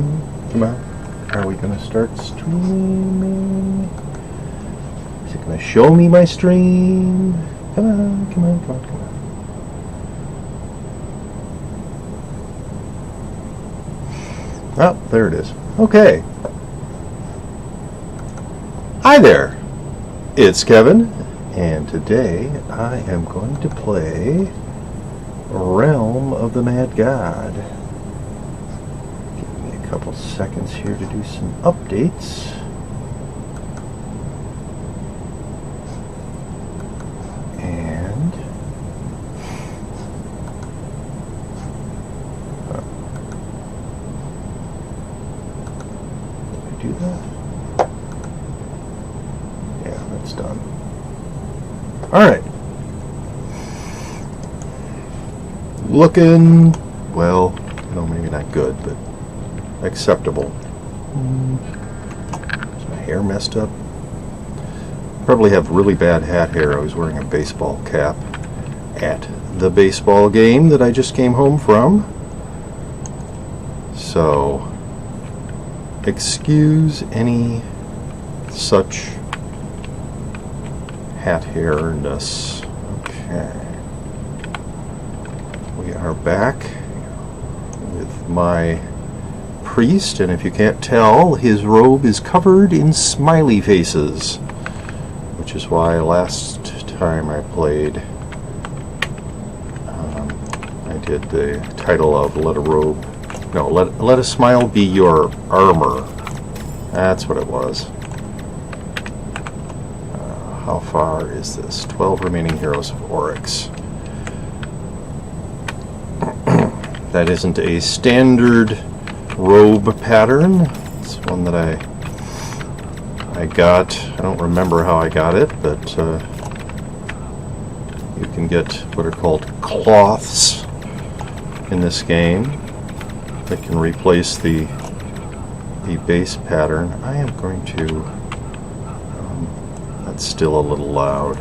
Come on. Are we going to start streaming? Is it going to show me my stream? Come on, come on, come on, come on. Oh, there it is. Okay. Hi there. It's Kevin, and today I am going to play Realm of the Mad God. Give me a couple seconds here to do some updates. And did I do that? Yeah, that's done. All right. Looking, well, no, maybe not good, but acceptable. Is my hair messed up? Probably have really bad hat hair. I was wearing a baseball cap at the baseball game that I just came home from. So, excuse such hat hairness. Okay. We are back with my priest, and if you can't tell, his robe is covered in smiley faces, which is why last time I played, I did the title of Let a Smile Be Your Armor. That's what it was. How far is this? 12 remaining heroes of Oryx. That isn't a standard robe pattern. It's one that I got. I don't remember how I got it, but you can get what are called cloths in this game that can replace the base pattern. I am going to... that's still a little loud.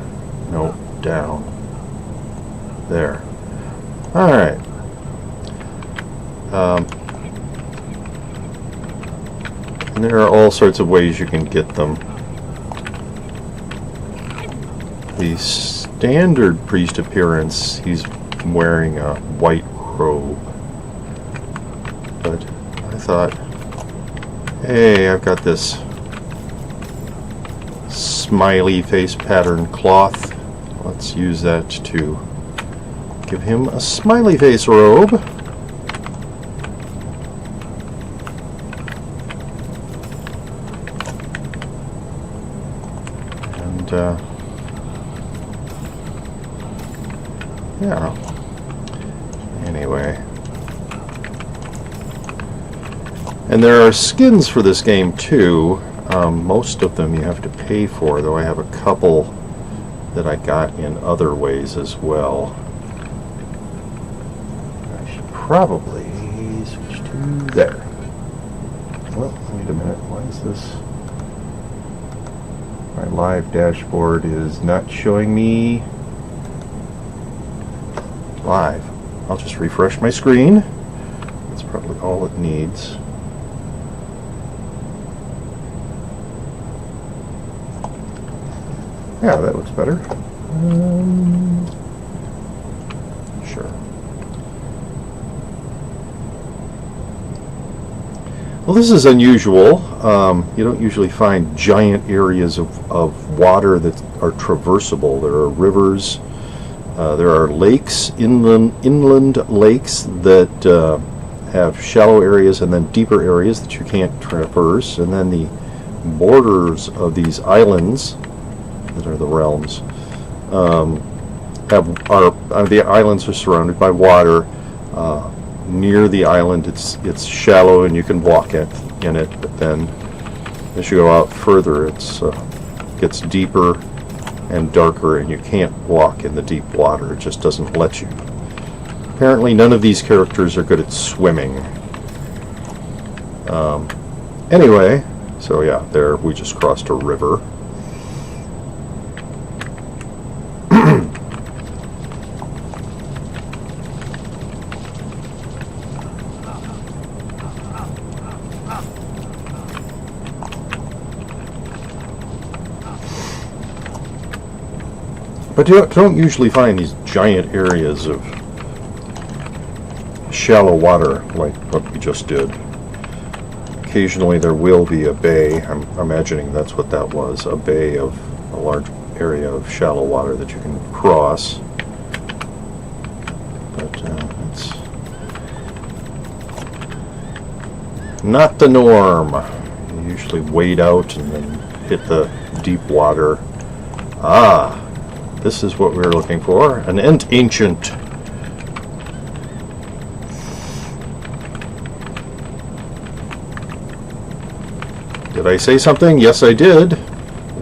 No, down. There. Alright. And there are all sorts of ways you can get them. The standard priest appearance, he's wearing a white robe. But I thought, hey, I've got this smiley face pattern cloth. Let's use that to give him a smiley face robe. And yeah. Anyway. And there are skins for this game too. Most of them you have to pay for, though I have a couple that I got in other ways as well. I should probably switch to there. Well, wait a minute. Why is this? My live dashboard is not showing me live. I'll just refresh my screen. That's probably all it needs. Yeah, that looks better. Sure. Well, this is unusual. You don't usually find giant areas of water that are traversable. There are rivers, there are lakes, inland lakes that have shallow areas and then deeper areas that you can't traverse, and then the borders of these islands that are the realms the islands are surrounded by water. Near the island it's shallow and you can walk in it, but then as you go out further it gets deeper and darker and you can't walk in the deep water. It just doesn't let you. Apparently none of these characters are good at swimming. Anyway, so yeah, there we just crossed a river. don't usually find these giant areas of shallow water like what we just did. Occasionally there will be a bay. I'm imagining that's what that was, a bay of a large area of shallow water that you can cross. But it's not the norm. You usually wade out and then hit the deep water. Ah, this is what we were looking for. An ancient. Did I say something? Yes, I did.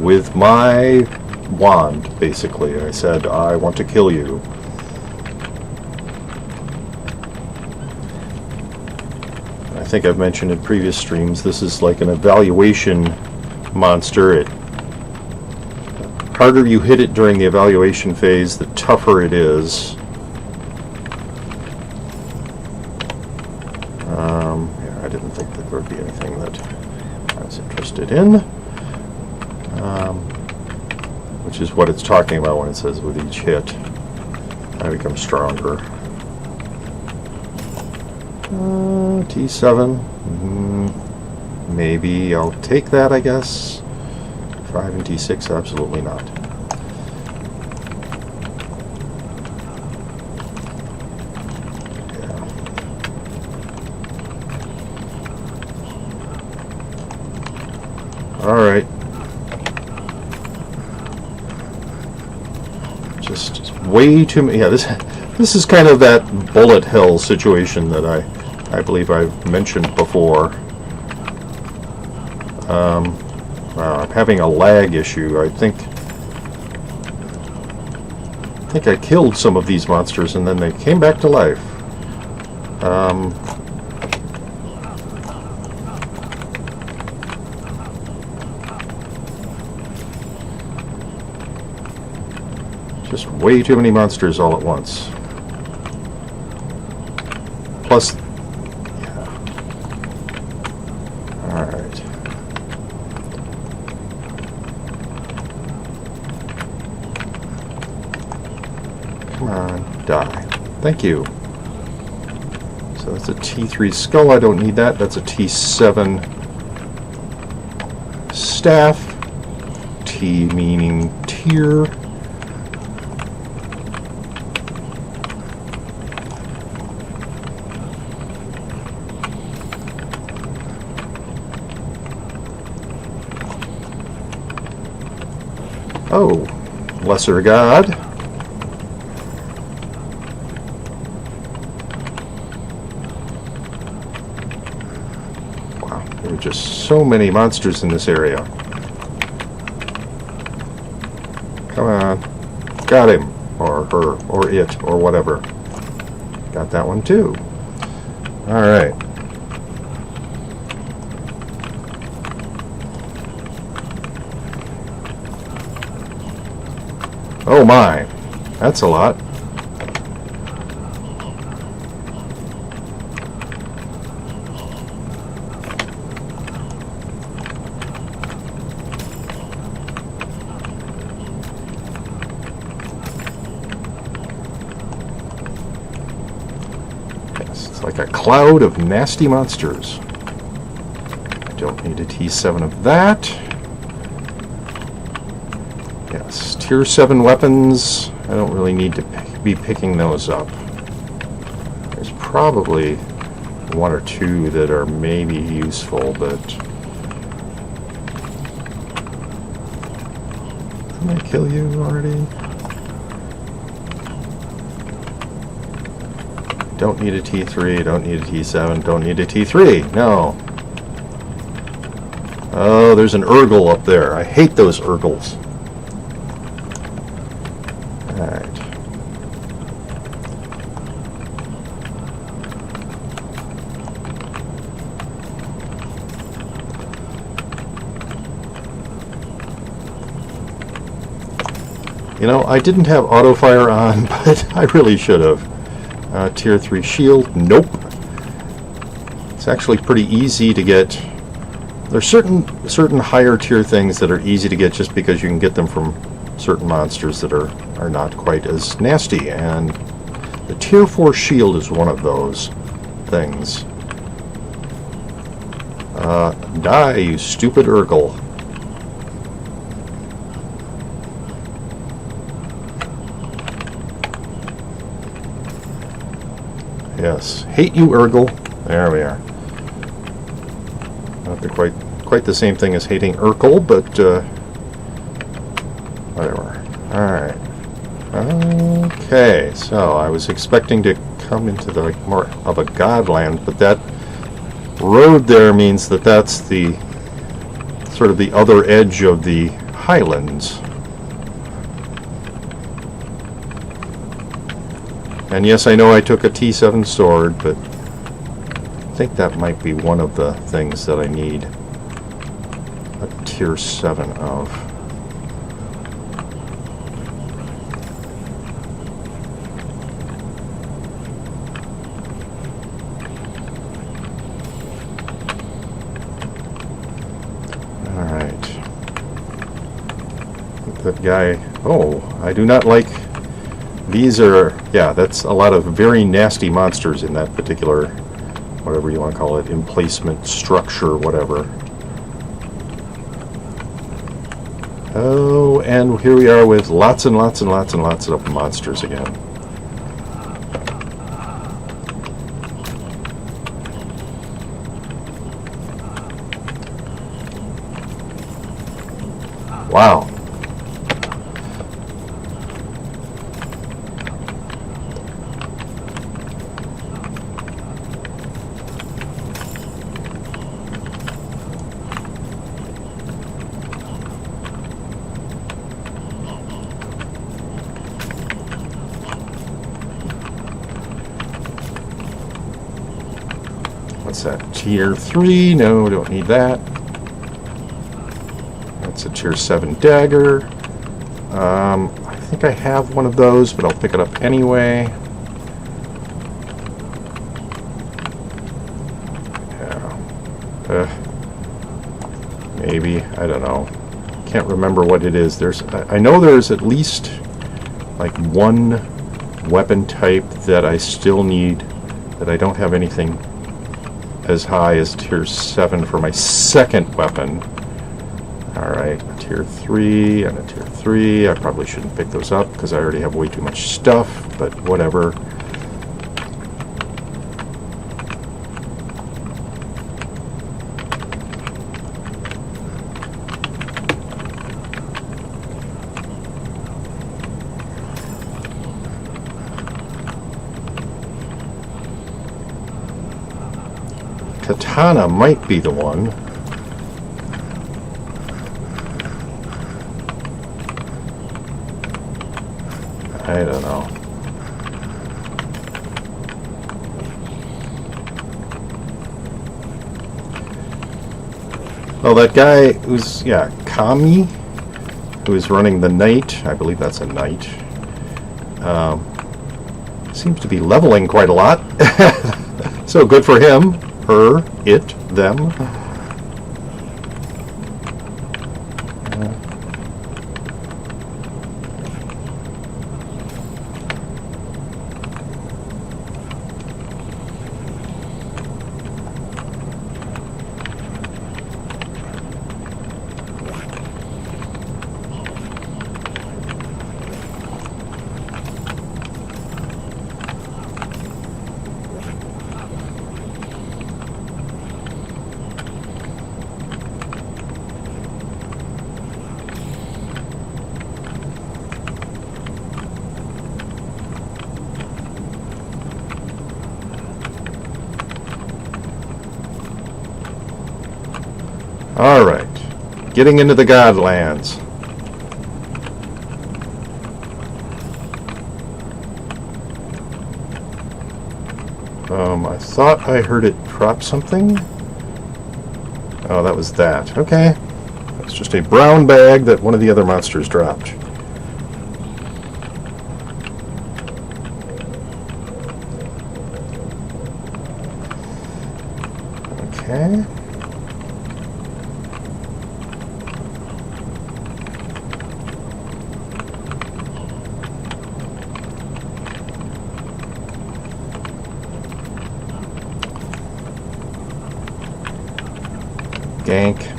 With my wand, basically. I said, I want to kill you. I think I've mentioned in previous streams, this is like an evaluation monster. The harder you hit it during the evaluation phase, the tougher it is. Yeah, I didn't think that there would be anything that I was interested in. Which is what it's talking about when it says with each hit, I become stronger. T7. Maybe I'll take that, I guess. 5 and T6, absolutely not. Yeah. Alright. Just way too many. Yeah, this is kind of that bullet hell situation that I believe I've mentioned before. I'm having a lag issue. I think I killed some of these monsters and then they came back to life. Just way too many monsters all at once. Plus, yeah. Alright. Come on, die. Thank you. So that's a T3 skull. I don't need that. That's a T7 staff. T meaning tier. Oh, lesser god. Wow, there are just so many monsters in this area. Come on. Got him. Or her. Or it. Or whatever. Got that one too. Alright. Oh my, that's a lot. Yes, it's like a cloud of nasty monsters. I don't need a T7 of that. Yes, tier 7 weapons, I don't really need to be picking those up. There's probably one or two that are maybe useful, but... Didn't I kill you already? Don't need a T3, don't need a T7, don't need a T3, no. Oh, there's an Urgle up there. I hate those Urgles. Alright. You know, I didn't have auto fire on, but I really should have. Tier 3 shield, nope. It's actually pretty easy to get. There's certain higher tier things that are easy to get just because you can get them from certain monsters that are are not quite as nasty, and the Tier 4 shield is one of those things. Die, you stupid Urkel. Yes, hate you, Urkel. There we are. Not quite the same thing as hating Urkel, but whatever. Alright. Okay, so I was expecting to come into the more of a godland, but that road there means that that's the sort of the other edge of the highlands. And yes, I know I took a T7 sword, but I think that might be one of the things that I need a Tier 7 of. Alright. That guy... Oh, I do not like... These are... Yeah, that's a lot of very nasty monsters in that particular... whatever you want to call it, emplacement, structure, whatever. Oh, and here we are with lots and lots and lots and lots of monsters again. Wow. What's that? Tier 3? No, don't need that. That's a Tier 7 dagger. I think I have one of those, but I'll pick it up anyway. Yeah. Maybe. I don't know. Can't remember what it is. I know there's at least like one weapon type that I still need, that I don't have anything as high as Tier 7 for my second weapon. Alright, a Tier 3 and a Tier 3. I probably shouldn't pick those up because I already have way too much stuff, but whatever. Katana might be the one. I don't know. Well, that guy who's, yeah, Kami, who is running the knight, I believe that's a knight, seems to be leveling quite a lot. So good for him. Her, it, them. Alright, getting into the Godlands. I thought I heard it drop something. Oh, that was that. Okay. It's just a brown bag that one of the other monsters dropped. Okay. Gank.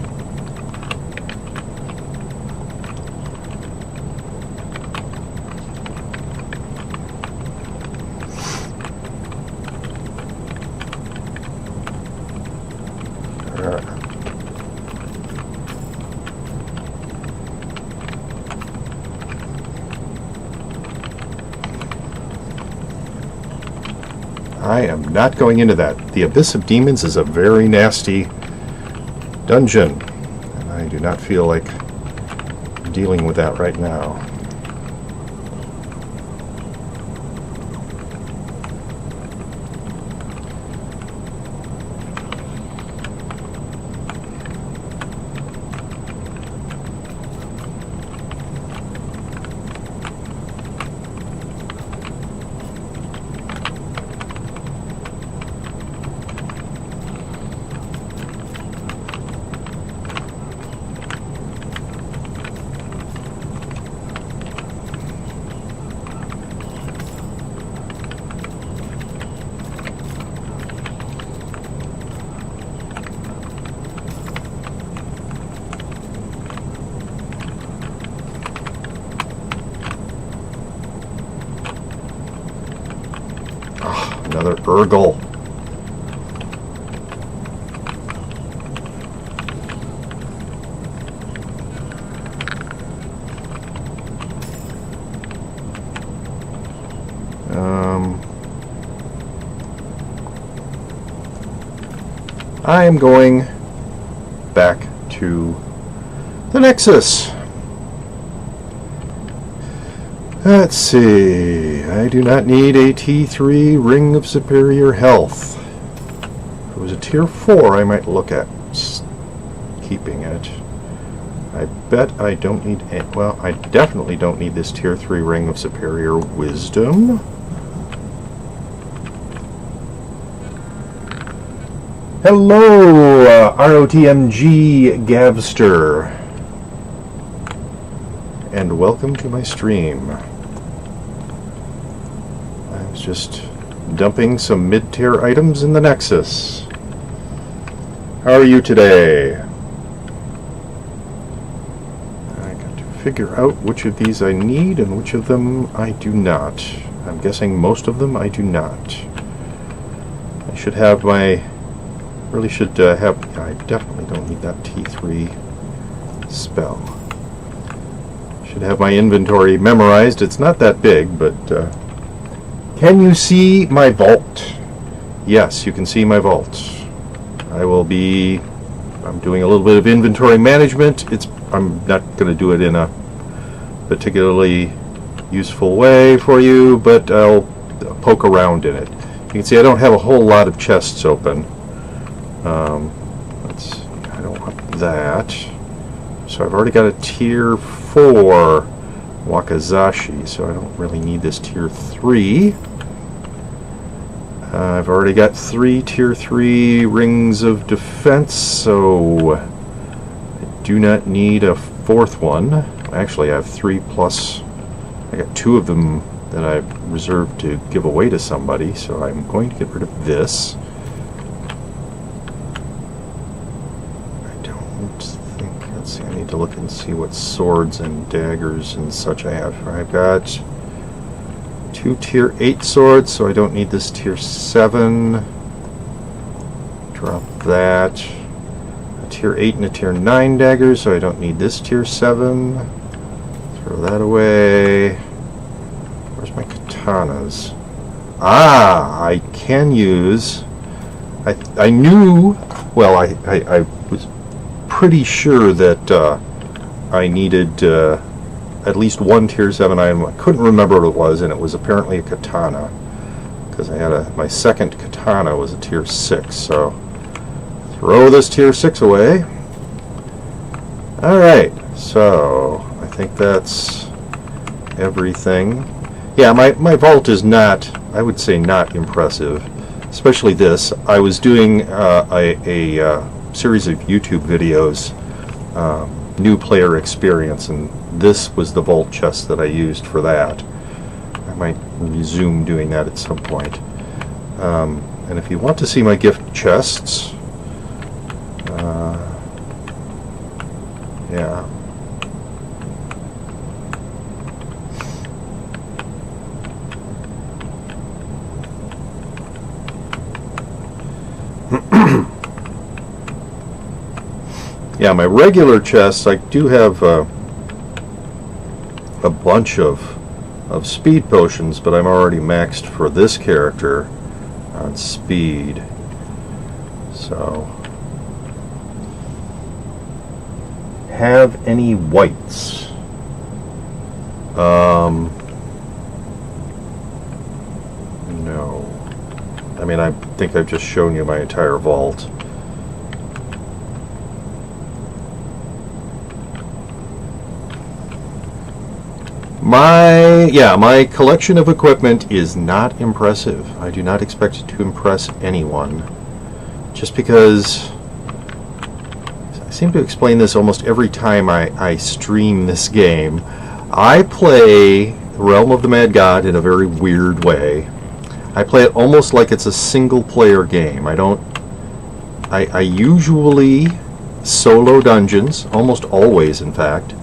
I am not going into that. The Abyss of Demons is a very nasty dungeon, and I do not feel like dealing with that right now. Another Urgle. I am going back to the Nexus. Let's see. I do not need a T3 Ring of Superior Health. If it was a Tier 4, I might look at keeping it. I bet I don't need... well, I definitely don't need this Tier 3 Ring of Superior Wisdom. Hello, ROTMG Gavster. And welcome to my stream. I was just dumping some mid-tier items in the Nexus. How are you today? I got to figure out which of these I need and which of them I do not. I'm guessing most of them I do not. I should have my... really should have... I definitely don't need that T3 spell. Should have my inventory memorized. It's not that big, but can you see my vault? Yes, you can see my vault. I'm doing a little bit of inventory management. I'm not going to do it in a particularly useful way for you, but I'll poke around in it. You can see I don't have a whole lot of chests open. I don't want that. So I've already got a Tier 4 Wakazashi, so I don't really need this Tier 3. I've already got 3 Tier 3 Rings of Defense, so I do not need a 4th one. Actually, I have 3 plus... I got 2 of them that I've reserved to give away to somebody, so I'm going to get rid of this. I need to look and see what swords and daggers and such I have. I've got 2 Tier 8 swords, so I don't need this Tier 7. Drop that. A Tier 8 and a Tier 9 dagger, so I don't need this Tier 7. Throw that away. Where's my katanas? Ah, I can use... I knew... Well, I was pretty sure that I needed at least 1 Tier 7 item. I couldn't remember what it was, and it was apparently a katana, because I had my second katana was a Tier 6, so throw this Tier 6 away. Alright, so I think that's everything. Yeah, my vault is not, I would say, not impressive, especially this. I was doing a series of YouTube videos, new player experience, and this was the vault chest that I used for that. I might resume doing that at some point. And if you want to see my gift chests, Yeah. Yeah, my regular chests, I do have a bunch of speed potions, but I'm already maxed for this character on speed. So, have any whites? No. I mean, I think I've just shown you my entire vault. My collection of equipment is not impressive. I do not expect it to impress anyone. Just because I seem to explain this almost every time I stream this game. I play Realm of the Mad God in a very weird way. I play it almost like it's a single player game. I usually solo dungeons, almost always in fact,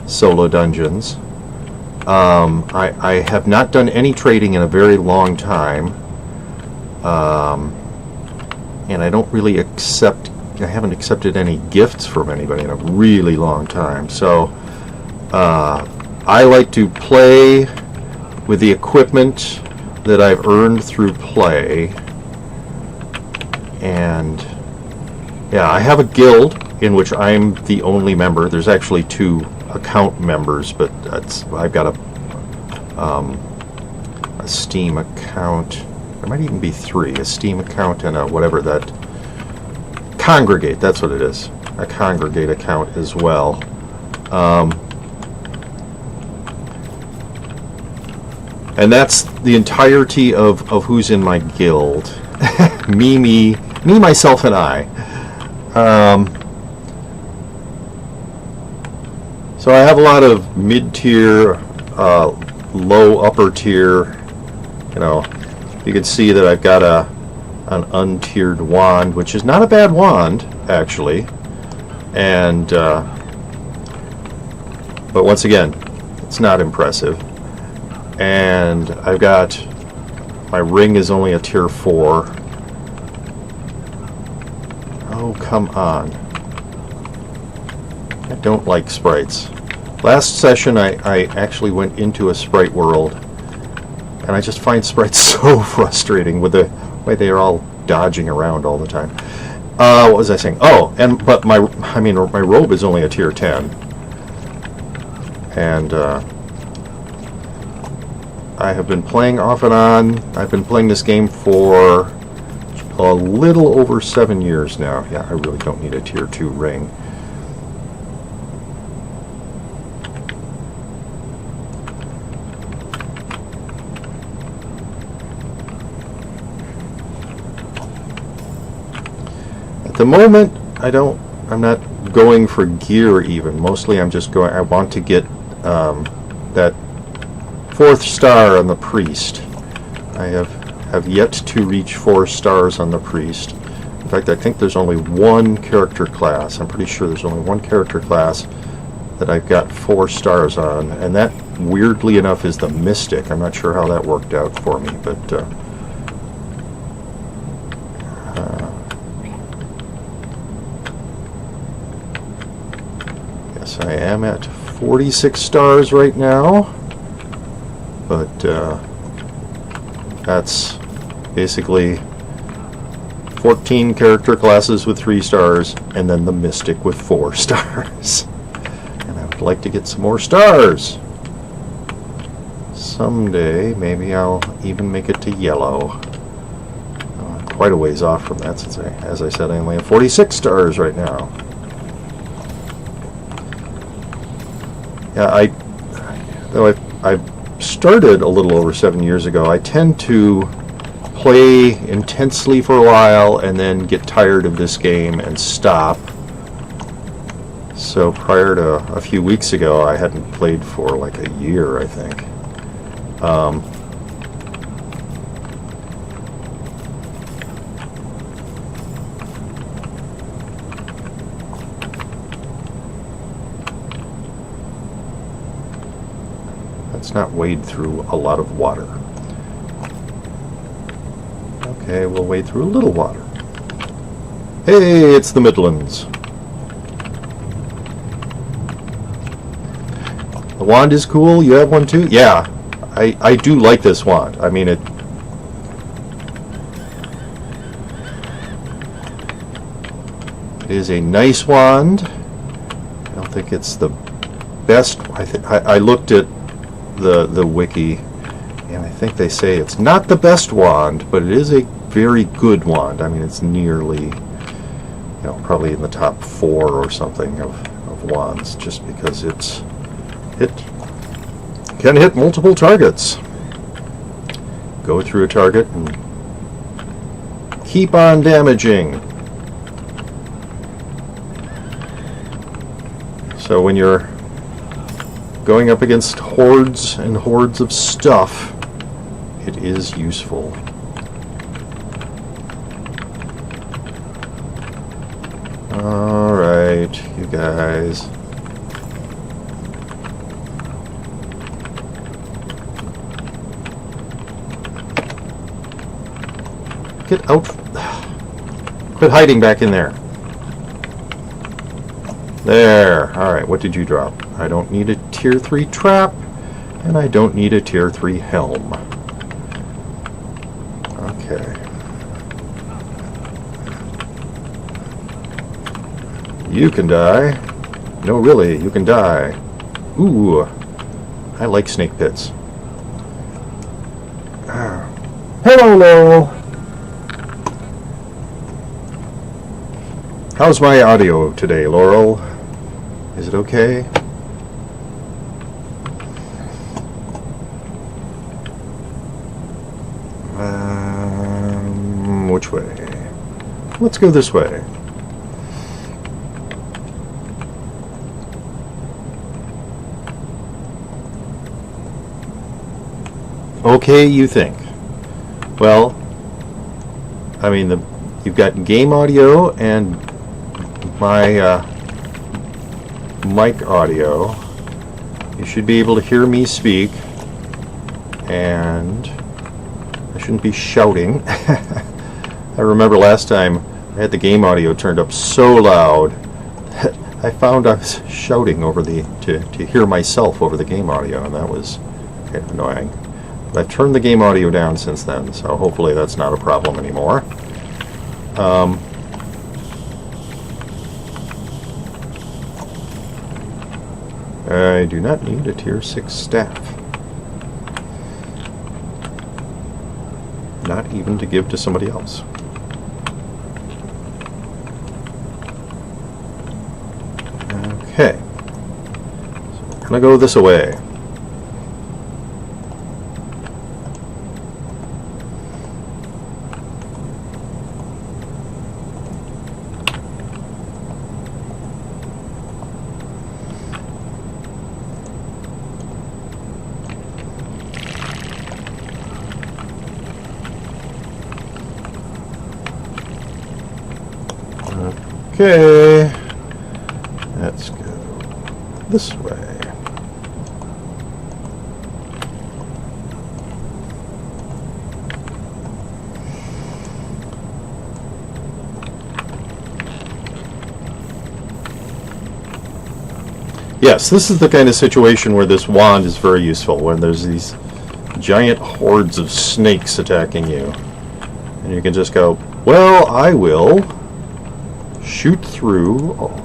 solo dungeons. I have not done any trading in a very long time, and I don't really I haven't accepted any gifts from anybody in a really long time. So I like to play with the equipment that I've earned through play, and yeah, I have a guild in which I'm the only member. There's actually 2 account members, but I've got a Steam account. There might even be 3: a Steam account and a whatever that Congregate. That's what it is. A Congregate account as well. And that's the entirety of who's in my guild. me, myself, and I. So I have a lot of mid-tier, low upper tier. You know, you can see that I've got an untiered wand, which is not a bad wand actually. And but once again, it's not impressive. And I've got my ring is only a tier 4. Oh, come on. I don't like sprites. Last session I actually went into a sprite world, and I just find sprites so frustrating with the way they are all dodging around all the time. What was I saying? Oh, but my robe is only a tier 10. And I have been playing off and on. I've been playing this game for a little over 7 years now. Yeah, I really don't need a tier 2 ring. At the moment, I'm not going for gear even. Mostly I'm just going, I want to get that 4th star on the priest. I have yet to reach 4 stars on the priest. In fact, I think there's only one character class. I'm pretty sure there's only one character class that I've got 4 stars on, and that, weirdly enough, is the Mystic. I'm not sure how that worked out for me, but yes, I am at 46 stars right now. But that's basically 14 character classes with 3 stars, and then the Mystic with 4 stars. And I would like to get some more stars. Someday, maybe I'll even make it to yellow. Quite a ways off from that, since as I said, I only have 46 stars right now. Yeah, though I've started a little over 7 years ago, I tend to play intensely for a while and then get tired of this game and stop. So prior to a few weeks ago, I hadn't played for like a year, I think. Let's not wade through a lot of water. Okay, we'll wade through a little water. Hey, it's the Midlands. The wand is cool. You have one too? Yeah, I do like this wand. I mean, it is a nice wand. I don't think it's the best. I looked at the wiki, and I think they say it's not the best wand, but it is a very good wand. I mean, it's nearly, probably in the top 4 or something of wands, just because it can hit multiple targets. Go through a target and keep on damaging. So when you're going up against hordes and hordes of stuff, it is useful. Alright, you guys. Get out. Quit hiding back in there. There. Alright, what did you drop? I don't need a tier 3 trap, and I don't need a tier 3 helm. Okay. You can die. No, really, you can die. Ooh, I like snake pits. Hello, Laurel. How's my audio today, Laurel? Is it okay? Which way? Let's go this way. Okay, you think. Well, I mean, you've got game audio and my mic audio. You should be able to hear me speak, and I shouldn't be shouting. I remember last time I had the game audio turned up so loud that I found I was shouting over to hear myself over the game audio, and that was kind of annoying. But I've turned the game audio down since then, so hopefully that's not a problem anymore. I do not need a tier 6 staff. Not even to give to somebody else. Okay. So we're gonna go this way. Okay, let's go this way. Yes, this is the kind of situation where this wand is very useful, when there's these giant hordes of snakes attacking you. And you can just go, well, I will shoot through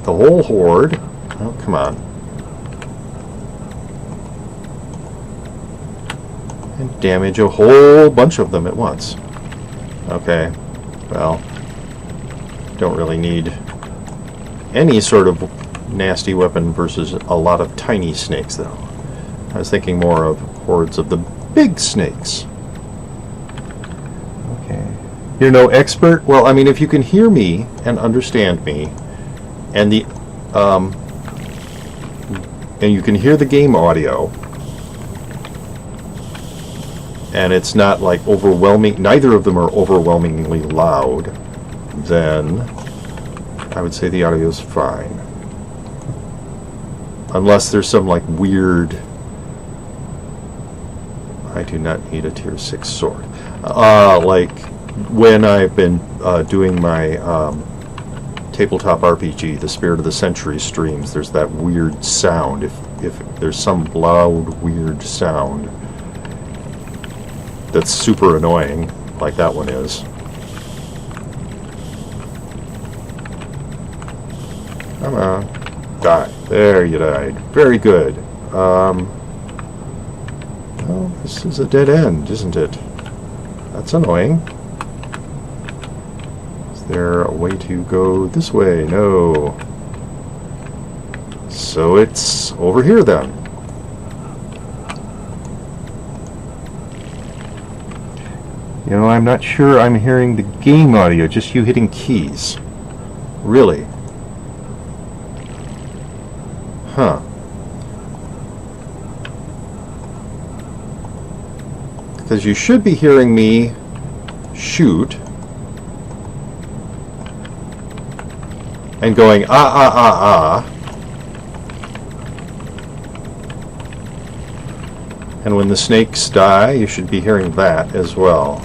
the whole horde. Oh, come on. And damage a whole bunch of them at once. Okay, well, don't really need any sort of nasty weapon versus a lot of tiny snakes, though. I was thinking more of hordes of the big snakes. You're no expert? Well, I mean, if you can hear me and understand me, and and you can hear the game audio, and it's not like overwhelming, neither of them are overwhelmingly loud, then I would say the audio is fine. Unless there's some like weird I do not need a tier 6 sword. Like when I've been doing my tabletop RPG, the Spirit of the Century streams, there's that weird sound. If there's some loud, weird sound that's super annoying, like that one is. Come on. Die. There you died. Very good. Well, this is a dead end, isn't it? That's annoying. Is there a way to go this way? No. So it's over here then. You know, I'm not sure I'm hearing the game audio, just you hitting keys. Really? Huh. Because you should be hearing me shoot and going ah. And when the snakes die, you should be hearing that as well.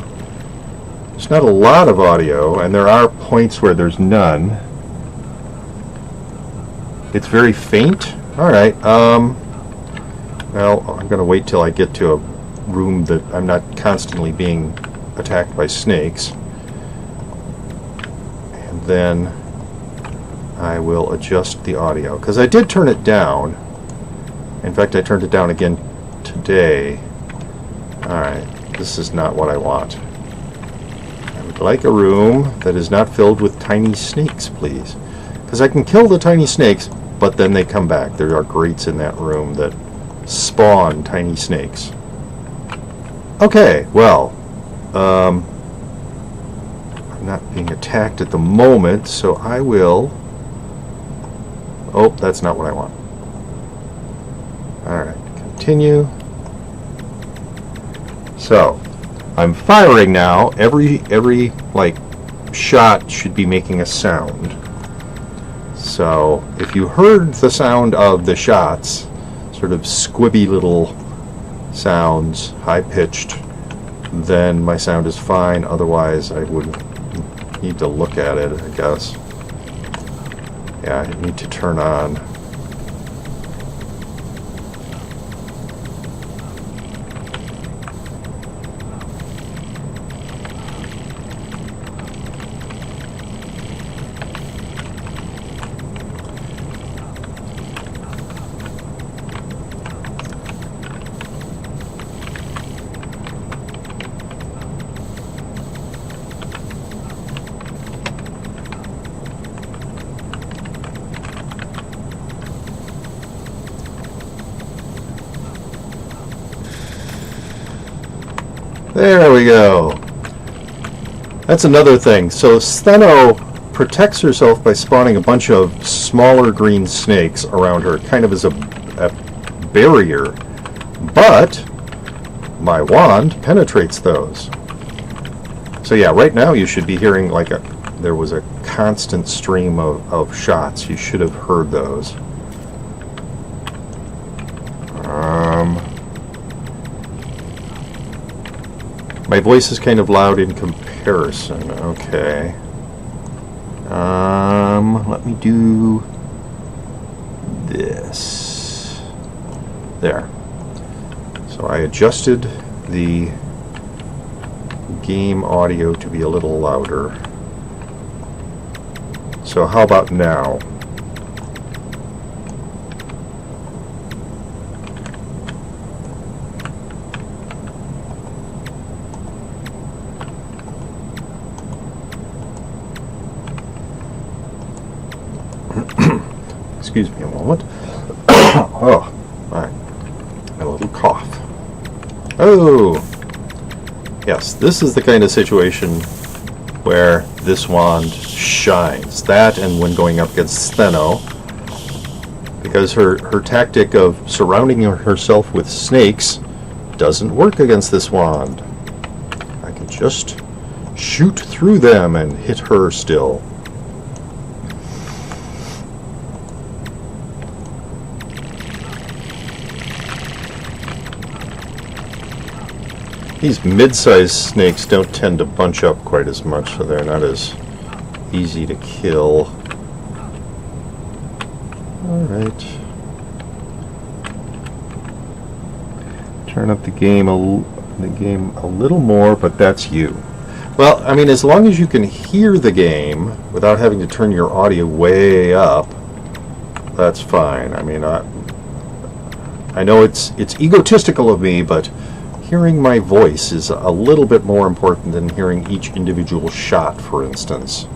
There's not a lot of audio, and there are points where there's none. It's very faint. Alright, well, I'm going to wait till I get to a room that I'm not constantly being attacked by snakes. And then I will adjust the audio. Because I did turn it down. In fact, I turned it down again today. Alright, this is not what I want. I would like a room that is not filled with tiny snakes, please. Because I can kill the tiny snakes, but then they come back. There are grates in that room that spawn tiny snakes. Okay, well, I'm not being attacked at the moment, so I will... Oh, that's not what I want. Alright, continue. So, I'm firing now. Every like shot should be making a sound. So, if you heard the sound of the shots, sort of squibby little sounds, high-pitched, then my sound is fine. Otherwise, I would need to look at it, I guess. Yeah, I need to turn on. There we go. That's another thing. So Steno protects herself by spawning a bunch of smaller green snakes around her, kind of as a barrier. But my wand penetrates those. So yeah, right now you should be hearing like there was a constant stream of shots. You should have heard those. My voice is kind of loud in comparison. Okay. Let me do this. There. So I adjusted the game audio to be a little louder. So how about now? Excuse me a moment. Oh, alright. A little cough. Oh! Yes, this is the kind of situation where this wand shines. That and when going up against Steno. Because her tactic of surrounding herself with snakes doesn't work against this wand. I can just shoot through them and hit her still. These mid-sized snakes don't tend to bunch up quite as much, so they're not as easy to kill. Alright. Turn up the game a little more, but that's you. Well, I mean, as long as you can hear the game without having to turn your audio way up, that's fine. I mean, I know it's egotistical of me, but hearing my voice is a little bit more important than hearing each individual shot, for instance.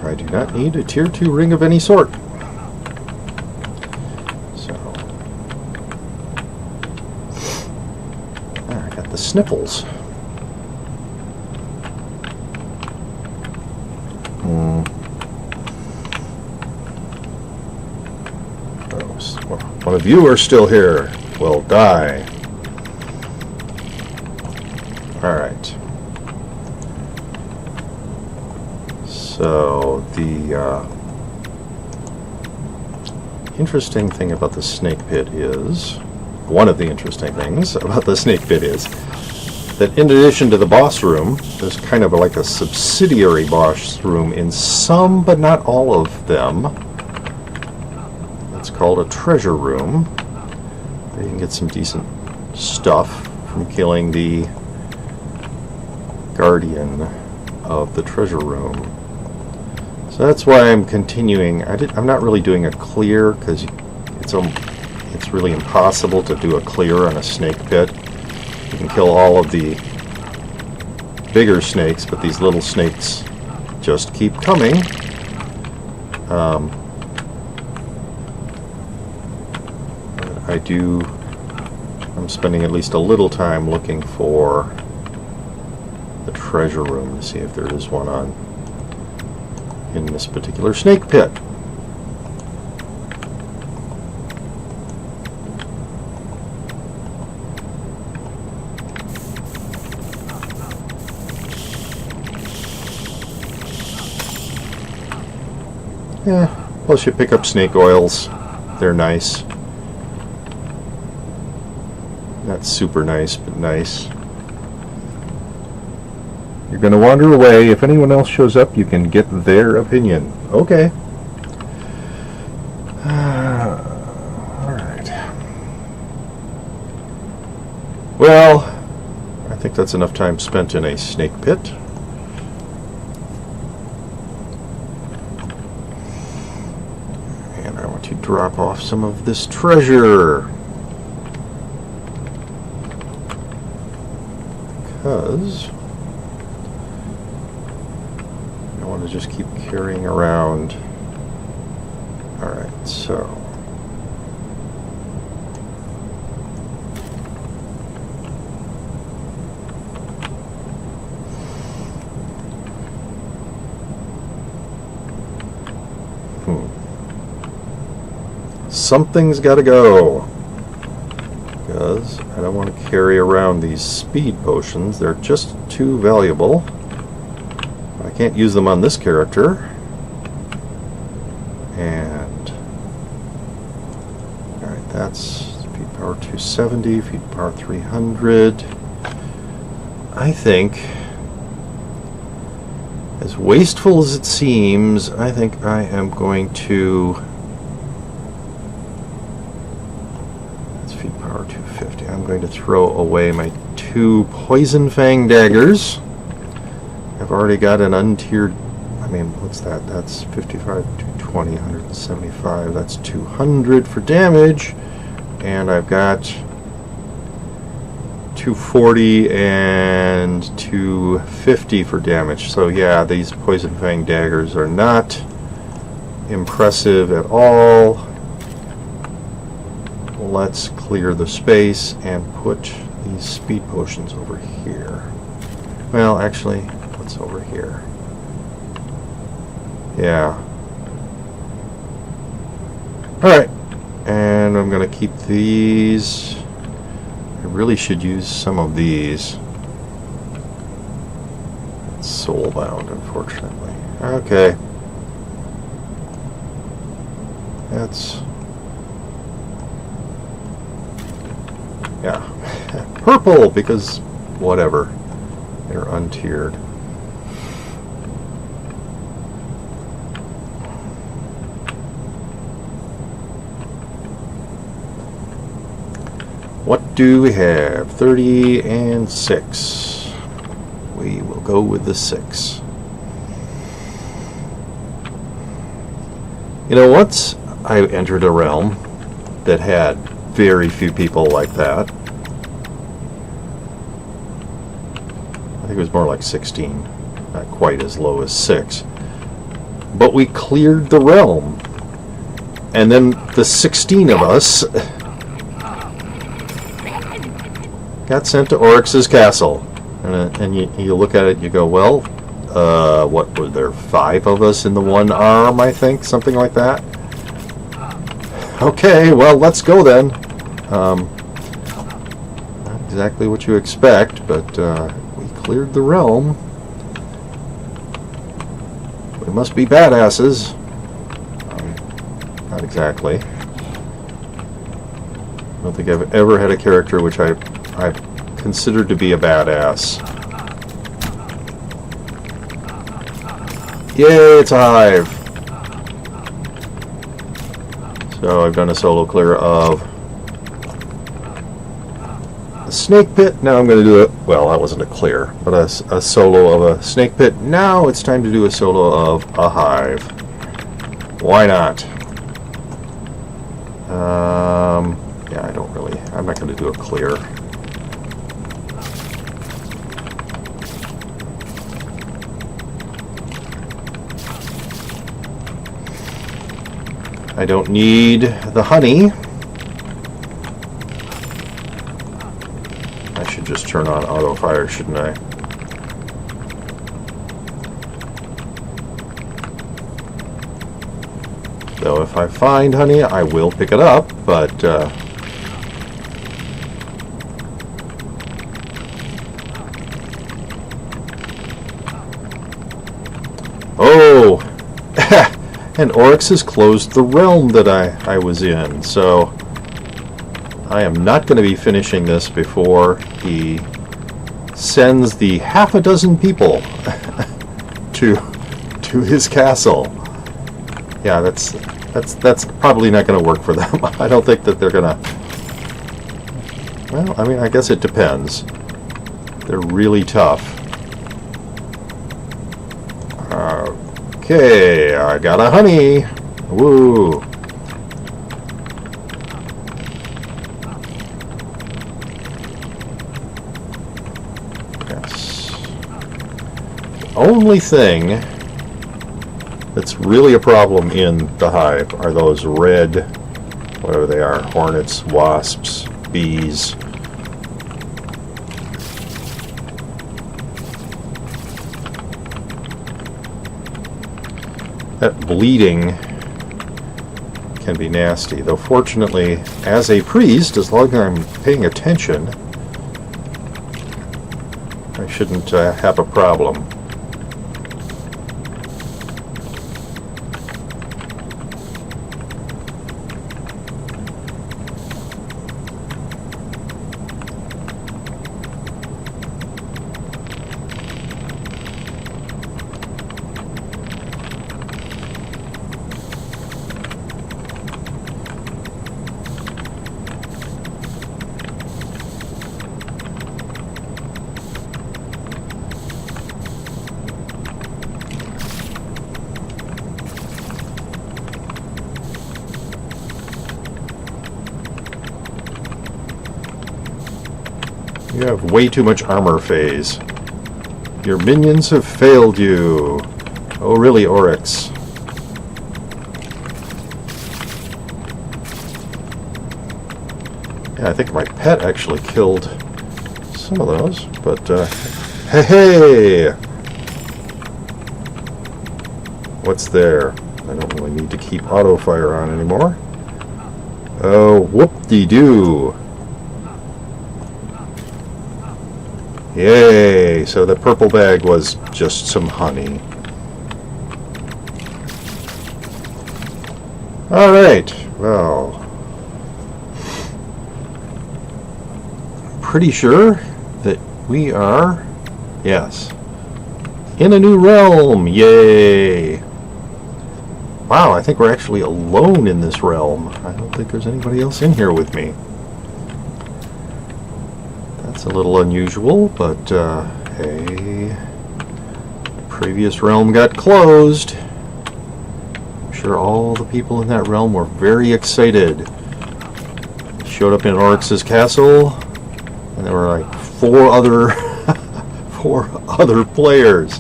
I do not need a tier 2 ring of any sort. So, I got the sniffles. One of you are still here. Will die. Alright. So, the interesting thing about the snake pit is, one of the interesting things about the snake pit is, that in addition to the boss room, there's kind of like a subsidiary boss room in some, but not all of them. It's called a treasure room. Where you can get some decent stuff from killing the guardian of the treasure room. So that's why I'm continuing. I'm not really doing a clear because it's really impossible to do a clear on a snake pit. You can kill all of the bigger snakes, but these little snakes just keep coming. I'm spending at least a little time looking for the treasure room to see if there is one in this particular snake pit. Yeah, plus you pick up snake oils. They're nice. Not super nice, but nice. You're going to wander away. If anyone else shows up, you can get their opinion. Okay. Alright. Well, I think that's enough time spent in a snake pit. And I want to drop off some of this treasure. Because I want to just keep carrying around. Alright, so something's got to go. Because I don't want to carry around these speed potions. They're just too valuable. I can't use them on this character. And alright, that's speed power 270, speed power 300. I think, as wasteful as it seems, I think I am going to I'm going to throw away my 2 Poison Fang daggers. I've already got an untiered, I mean, what's that? That's 55, 220, 175. That's 200 for damage. And I've got 240 and 250 for damage. So yeah, these Poison Fang daggers are not impressive at all. Let's clear the space and put these speed potions over here. Well, actually, what's over here? Yeah. Alright. And and I'm going to keep these. I really should use some of these. It's soul-bound, unfortunately. Okay. That's... yeah. Purple, because whatever. They're untiered. What do we have? 30 and 6. We will go with the 6. You know, once I entered a realm that had very few people like that. I think it was more like 16, not quite as low as 6. But we cleared the realm. And then the 16 of us got sent to Oryx's castle. And you look at it, you go, well, what were there, 5 of us in the one arm, I think, something like that. Okay, well, let's go then. Not exactly what you expect, but we cleared the realm. We must be badasses. Not exactly. I don't think I've ever had a character which I've considered to be a badass. Yay, it's a hive! So I've done a solo clear of a snake pit. Now I'm going to do it. Well, that wasn't a clear, but a solo of a snake pit. Now it's time to do a solo of a hive. Why not? Yeah, I don't really. I'm not going to do a clear. I don't need the honey. I should just turn on auto fire, shouldn't I? Though if I find honey, I will pick it up, but oh! And Oryx has closed the realm that I was in, so I am not going to be finishing this before he sends the half a dozen people to his castle. Yeah, that's probably not going to work for them. I don't think that they're going to... Well, I mean, I guess it depends. They're really tough. Okay, I got a honey. Woo. Yes. The only thing that's really a problem in the hive are those red, whatever they are, hornets, wasps, bees. That bleeding can be nasty, though fortunately, as a priest, as long as I'm paying attention, I shouldn't have a problem. You have way too much armor phase. Your minions have failed you. Oh, really, Oryx? Yeah, I think my pet actually killed some of those, but, hey! What's there? I don't really need to keep auto fire on anymore. Oh, whoop-de-doo. Yay! So the purple bag was just some honey. Alright, well, pretty sure that we are, yes, in a new realm. Yay! Wow, I think we're actually alone in this realm. I don't think there's anybody else in here with me. That's a little unusual, but hey, the previous realm got closed. I'm sure all the people in that realm were very excited. Showed up in Oryx's castle, and there were like four other players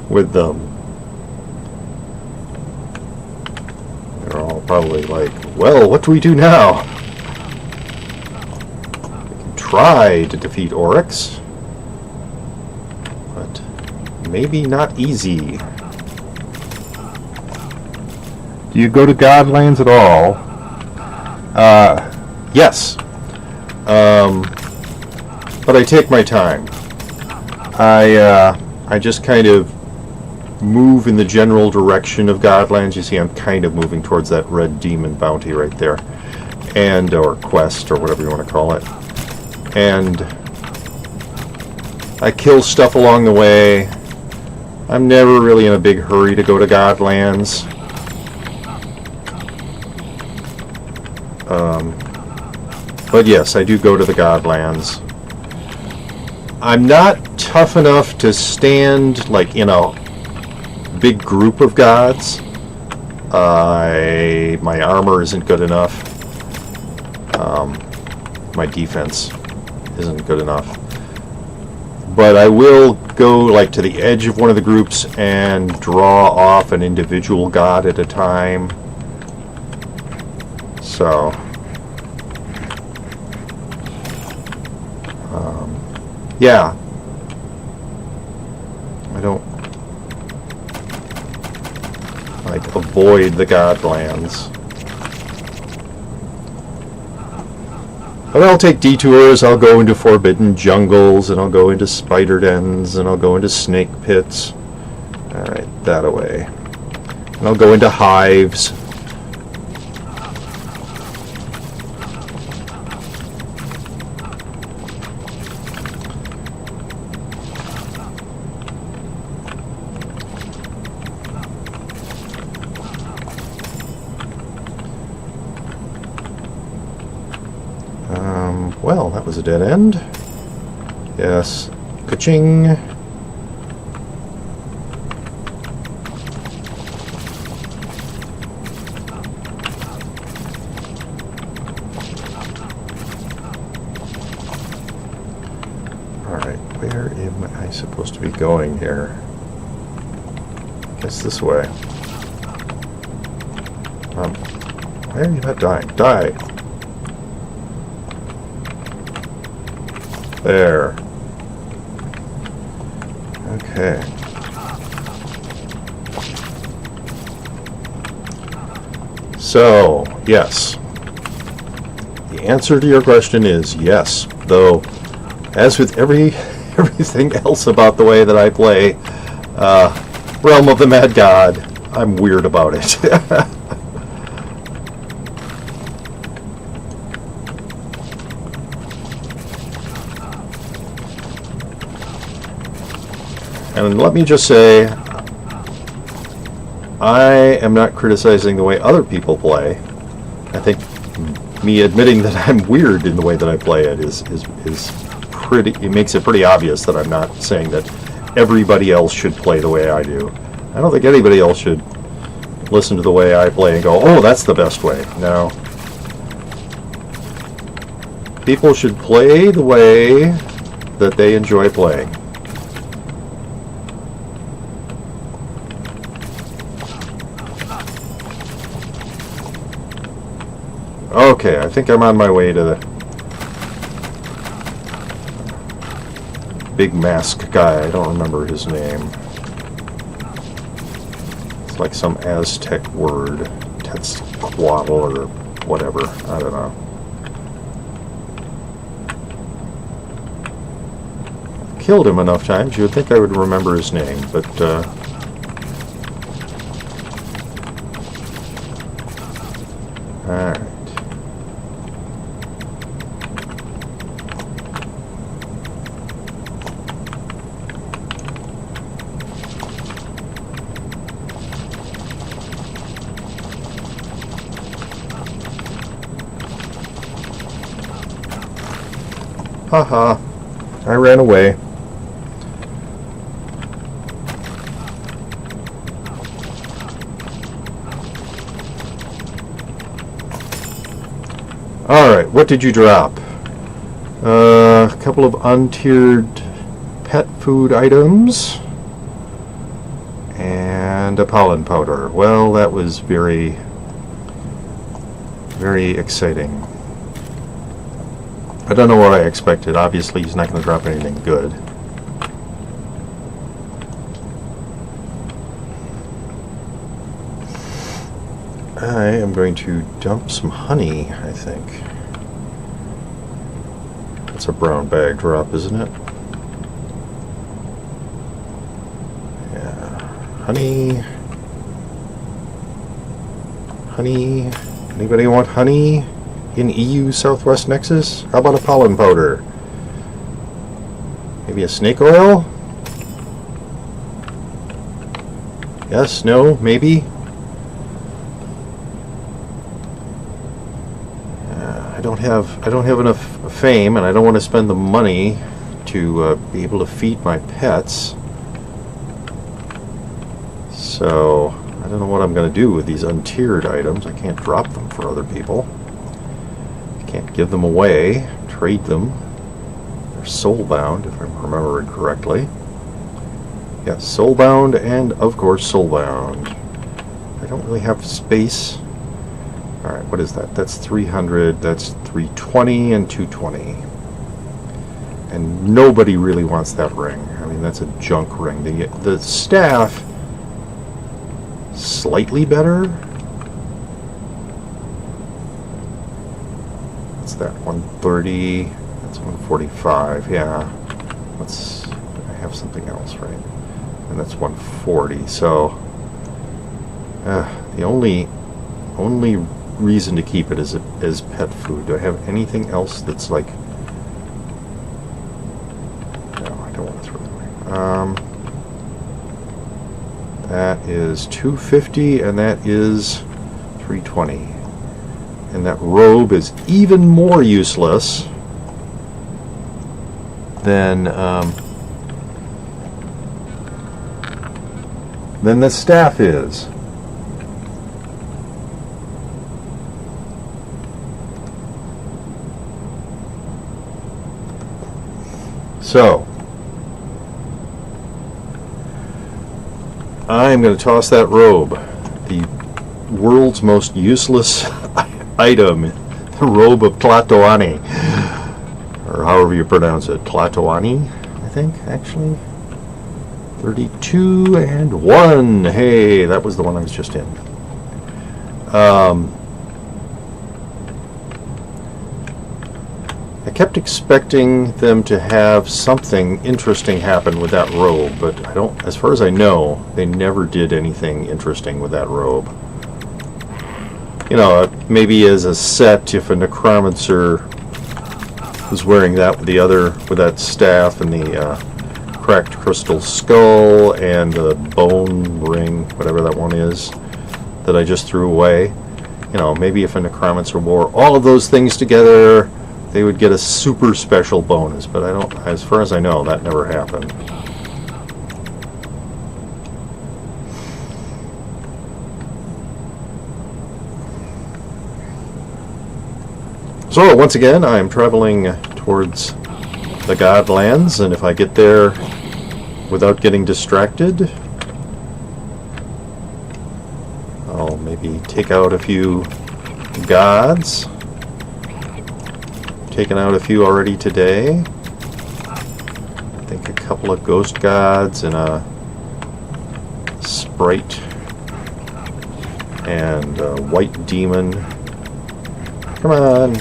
with them. They're all probably like, well, what do we do now? Try to defeat Oryx, but maybe not easy. Do you go to Godlands at all? Yes, but I take my time. I just kind of move in the general direction of Godlands. You see, I'm kind of moving towards that red demon bounty right there, and or quest or whatever you want to call it. And I kill stuff along the way. I'm never really in a big hurry to go to Godlands. But yes, I do go to the Godlands. I'm not tough enough to stand like in a big group of gods. My armor isn't good enough. My defense isn't good enough. But I will go like to the edge of one of the groups and draw off an individual god at a time. So yeah, I don't like avoid the Godlands. But I'll take detours. I'll go into forbidden jungles, and I'll go into spider dens, and I'll go into snake pits. Alright, that away. And I'll go into hives. Well, that was a dead end. Yes. Ka-ching. Alright, where am I supposed to be going here? I guess this way. Why are you not dying? Die! There. Okay. So, yes. The answer to your question is yes, though, as with everything else about the way that I play Realm of the Mad God, I'm weird about it. And let me just say, I am not criticizing the way other people play. I think me admitting that I'm weird in the way that I play it is pretty. It makes it pretty obvious that I'm not saying that everybody else should play the way I do. I don't think anybody else should listen to the way I play and go, "Oh, that's the best way." No. People should play the way that they enjoy playing. Okay, I think I'm on my way to the big mask guy. I don't remember his name. It's like some Aztec word. Tetzcoatl or whatever. I don't know. Killed him enough times, you would think I would remember his name, but alright. Haha, I ran away. Alright, what did you drop? A couple of untiered pet food items and a pollen powder. Well, that was very, very exciting. I don't know what I expected. Obviously, he's not going to drop anything good. I am going to dump some honey, I think. That's a brown bag drop, isn't it? Yeah. Honey. Honey. Anybody want honey in EU Southwest Nexus? How about a pollen powder? Maybe a snake oil? Yes, no, maybe? I don't have enough fame, and I don't want to spend the money to be able to feed my pets. So I don't know what I'm going to do with these untiered items. I can't drop them for other people. I can't give them away, trade them. They're soulbound, if I'm remembering correctly. Yes, soulbound, and of course soulbound. I don't really have space. Alright, what is that? That's 300, that's 320 and 220. And nobody really wants that ring. I mean, that's a junk ring. The staff, slightly better. What's that? 130, that's 145, yeah. I have something else, right? And that's 140, so the only reason to keep it is pet food. Do I have anything else that's like... No, I don't want to throw it away. That is 250, and that is 320. And that robe is even more useless than the staff is. So, I'm going to toss that robe, the world's most useless item, the robe of Tlatoani, or however you pronounce it, Tlatoani, I think, actually. 32 and 1. Hey, that was the one I was just in. I kept expecting them to have something interesting happen with that robe, but I don't, as far as I know, they never did anything interesting with that robe. You know, maybe as a set, if a necromancer was wearing that with that staff and the cracked crystal skull and the bone ring, whatever that one is, that I just threw away. You know, maybe if a necromancer wore all of those things together, they would get a super special bonus, but I don't, as far as I know, that never happened. So, once again, I am traveling towards the Godlands, and if I get there without getting distracted, I'll maybe take out a few gods. Taken out a few already today. I think a couple of ghost gods and a sprite and a white demon Come on.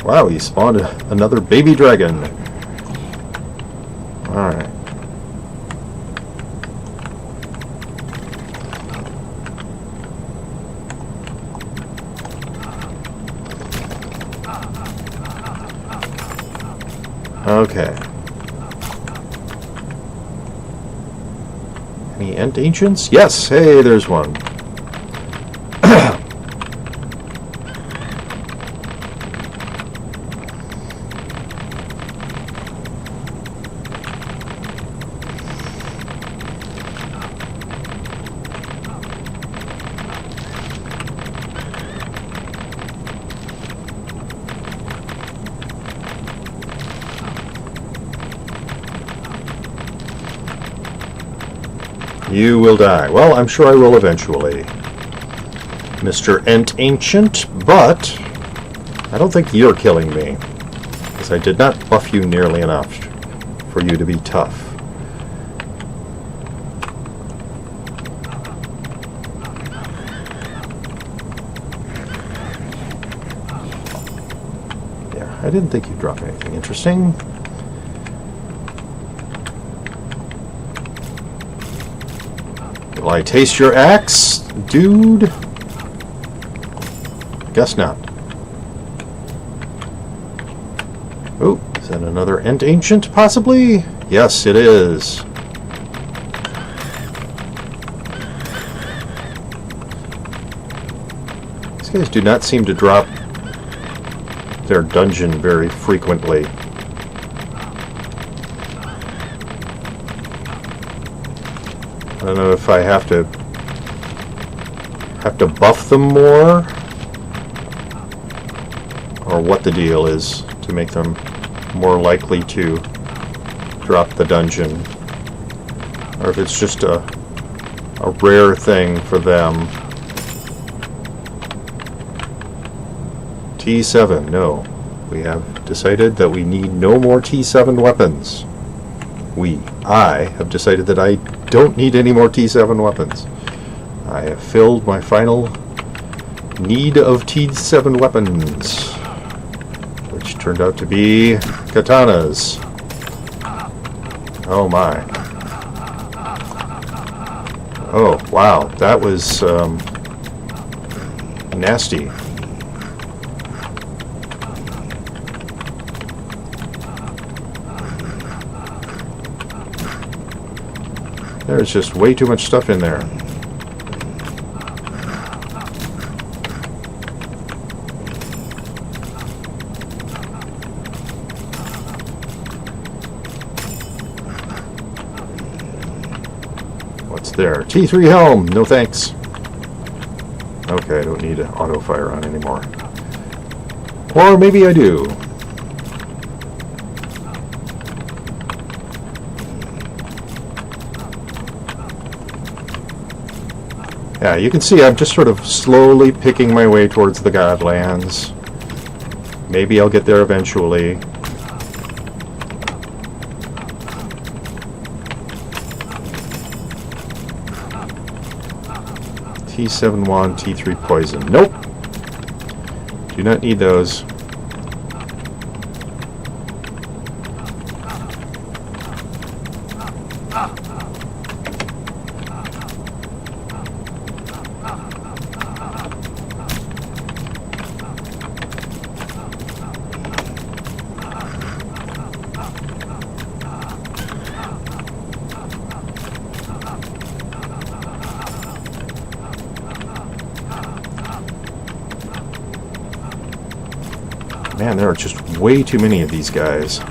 Wow, he spawned another baby dragon. Alright. Okay. Any Ent Ancients? Yes! Hey, there's one. You will die. Well, I'm sure I will eventually, Mr. Ent Ancient, but I don't think you're killing me, because I did not buff you nearly enough for you to be tough. Yeah, I didn't think you'd drop anything interesting. Will I taste your axe, dude? Guess not. Oh, is that another Ent Ancient, possibly? Yes, it is. These guys do not seem to drop their dungeon very frequently. I don't know if I have to buff them more, or what the deal is to make them more likely to drop the dungeon, or if it's just a rare thing for them. T7, no. We have decided that we need no more T7 weapons. I have decided that I don't need any more T7 weapons. I have filled my final need of T7 weapons, which turned out to be katanas. Oh my. Oh wow, that was nasty. There's just way too much stuff in there. What's there? T3 helm! No thanks. Okay, I don't need an auto fire on anymore. Or maybe I do. Yeah, you can see I'm just sort of slowly picking my way towards the Godlands. Maybe I'll get there eventually. T7 wand, T3 poison. Nope. Do not need those. Man, there are just way too many of these guys.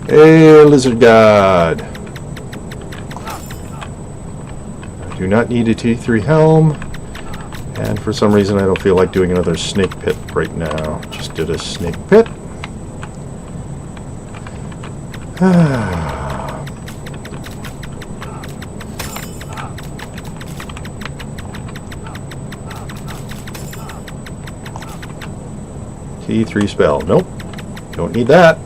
Hey, lizard god. I do not need a T3 helm. And for some reason I don't feel like doing another snake pit right now. Just did a snake pit. T3 spell. Nope. Don't need that.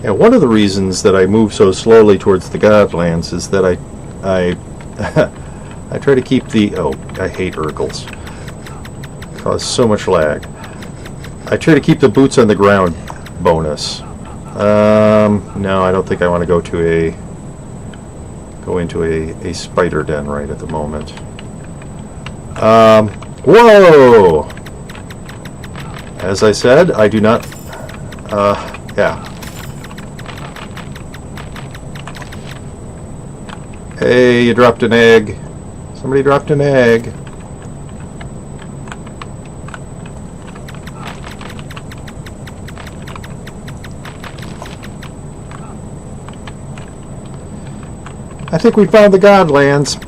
Yeah, one of the reasons that I move so slowly towards the Godlands is that I I try to keep the... Oh, I hate Urgles. Cause so much lag. I try to keep the boots on the ground bonus. No, I don't think I want to go into a spider den right at the moment. Whoa! As I said, I do not... yeah. Hey, you dropped an egg. Somebody dropped an egg. I think we found the Godlands.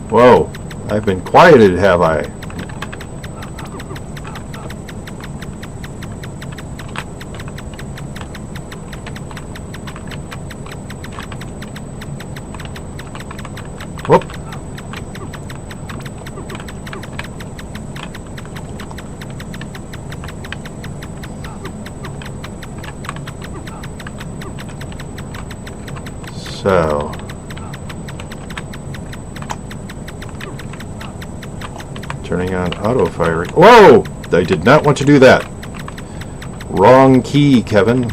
Whoa, I've been quieted, have I? Whoop. So, turning on auto firing. Whoa! I did not want to do that. Wrong key, Kevin.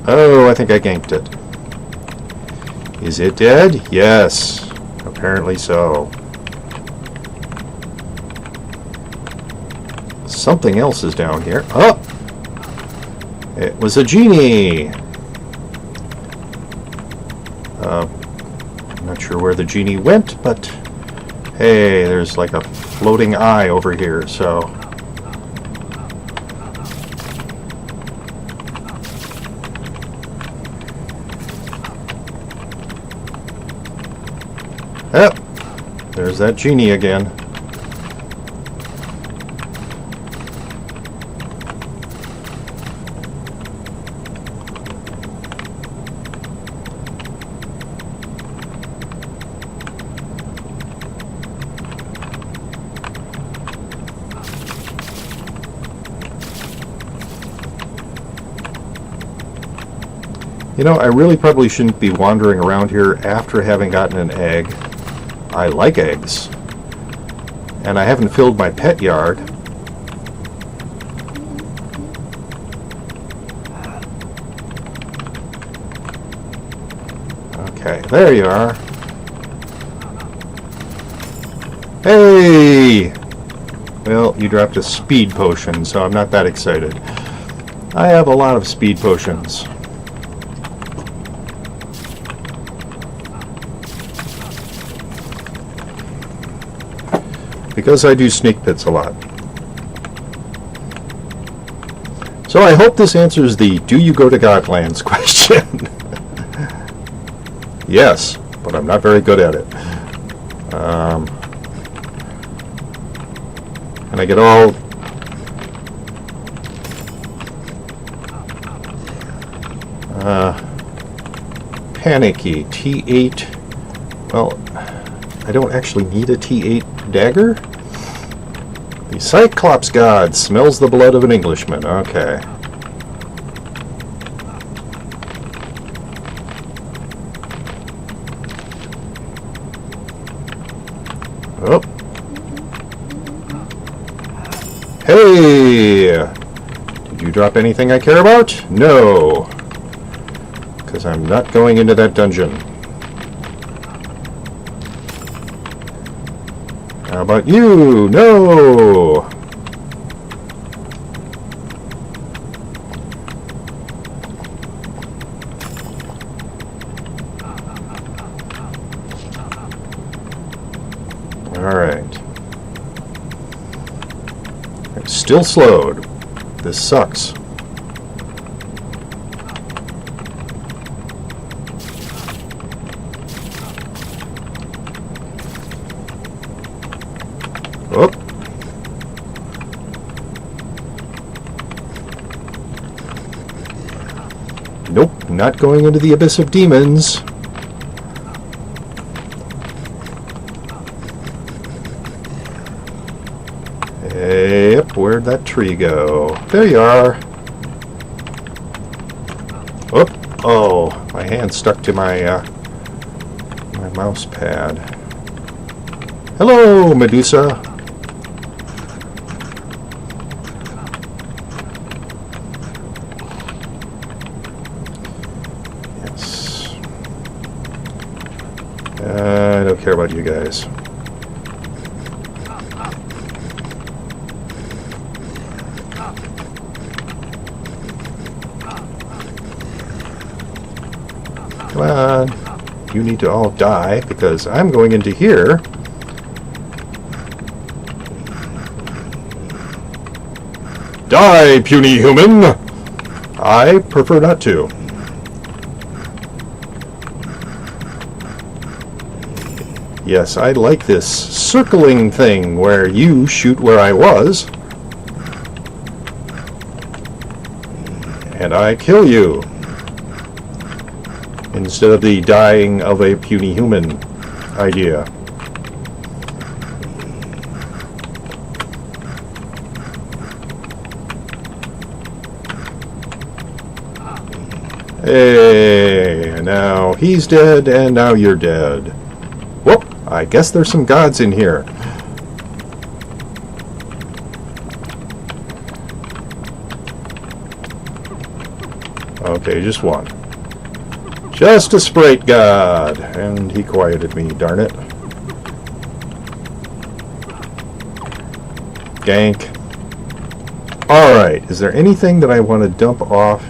Oh, I think I ganked it. Is it dead? Yes. Apparently so. Something else is down here. Oh! It was a genie! I'm not sure where the genie went, but hey, there's like a floating eye over here, so... Yep, there's that genie again. You know, I really probably shouldn't be wandering around here after having gotten an egg. I like eggs. And I haven't filled my pet yard. Okay, there you are. Hey! Well, you dropped a speed potion, so I'm not that excited. I have a lot of speed potions. Because I do sneak pits a lot. So I hope this answers the do you go to Godlands question. Yes, but I'm not very good at it. And I get all panicky. T8. Well, I don't actually need a T8 dagger. The Cyclops God smells the blood of an Englishman. Okay. Oh. Hey! Did you drop anything I care about? No. Because I'm not going into that dungeon. How about you? No! Alright. I'm still slowed. This sucks. Oh. Nope, not going into the abyss of demons. Yep, where'd that tree go? There you are. Oop. Oh, my hand stuck to my mouse pad. Hello, Medusa. Yes. I don't care about you guys. Come on. You need to all die because I'm going into here. Die, puny human! I prefer not to. Yes, I like this circling thing where you shoot where I was. And I kill you. Instead of the dying of a puny human idea. Hey, now he's dead, and now you're dead. Whoop, I guess there's some gods in here. Okay, just one. Just a sprite god. And he quieted me, darn it. Gank. Alright, is there anything that I want to dump off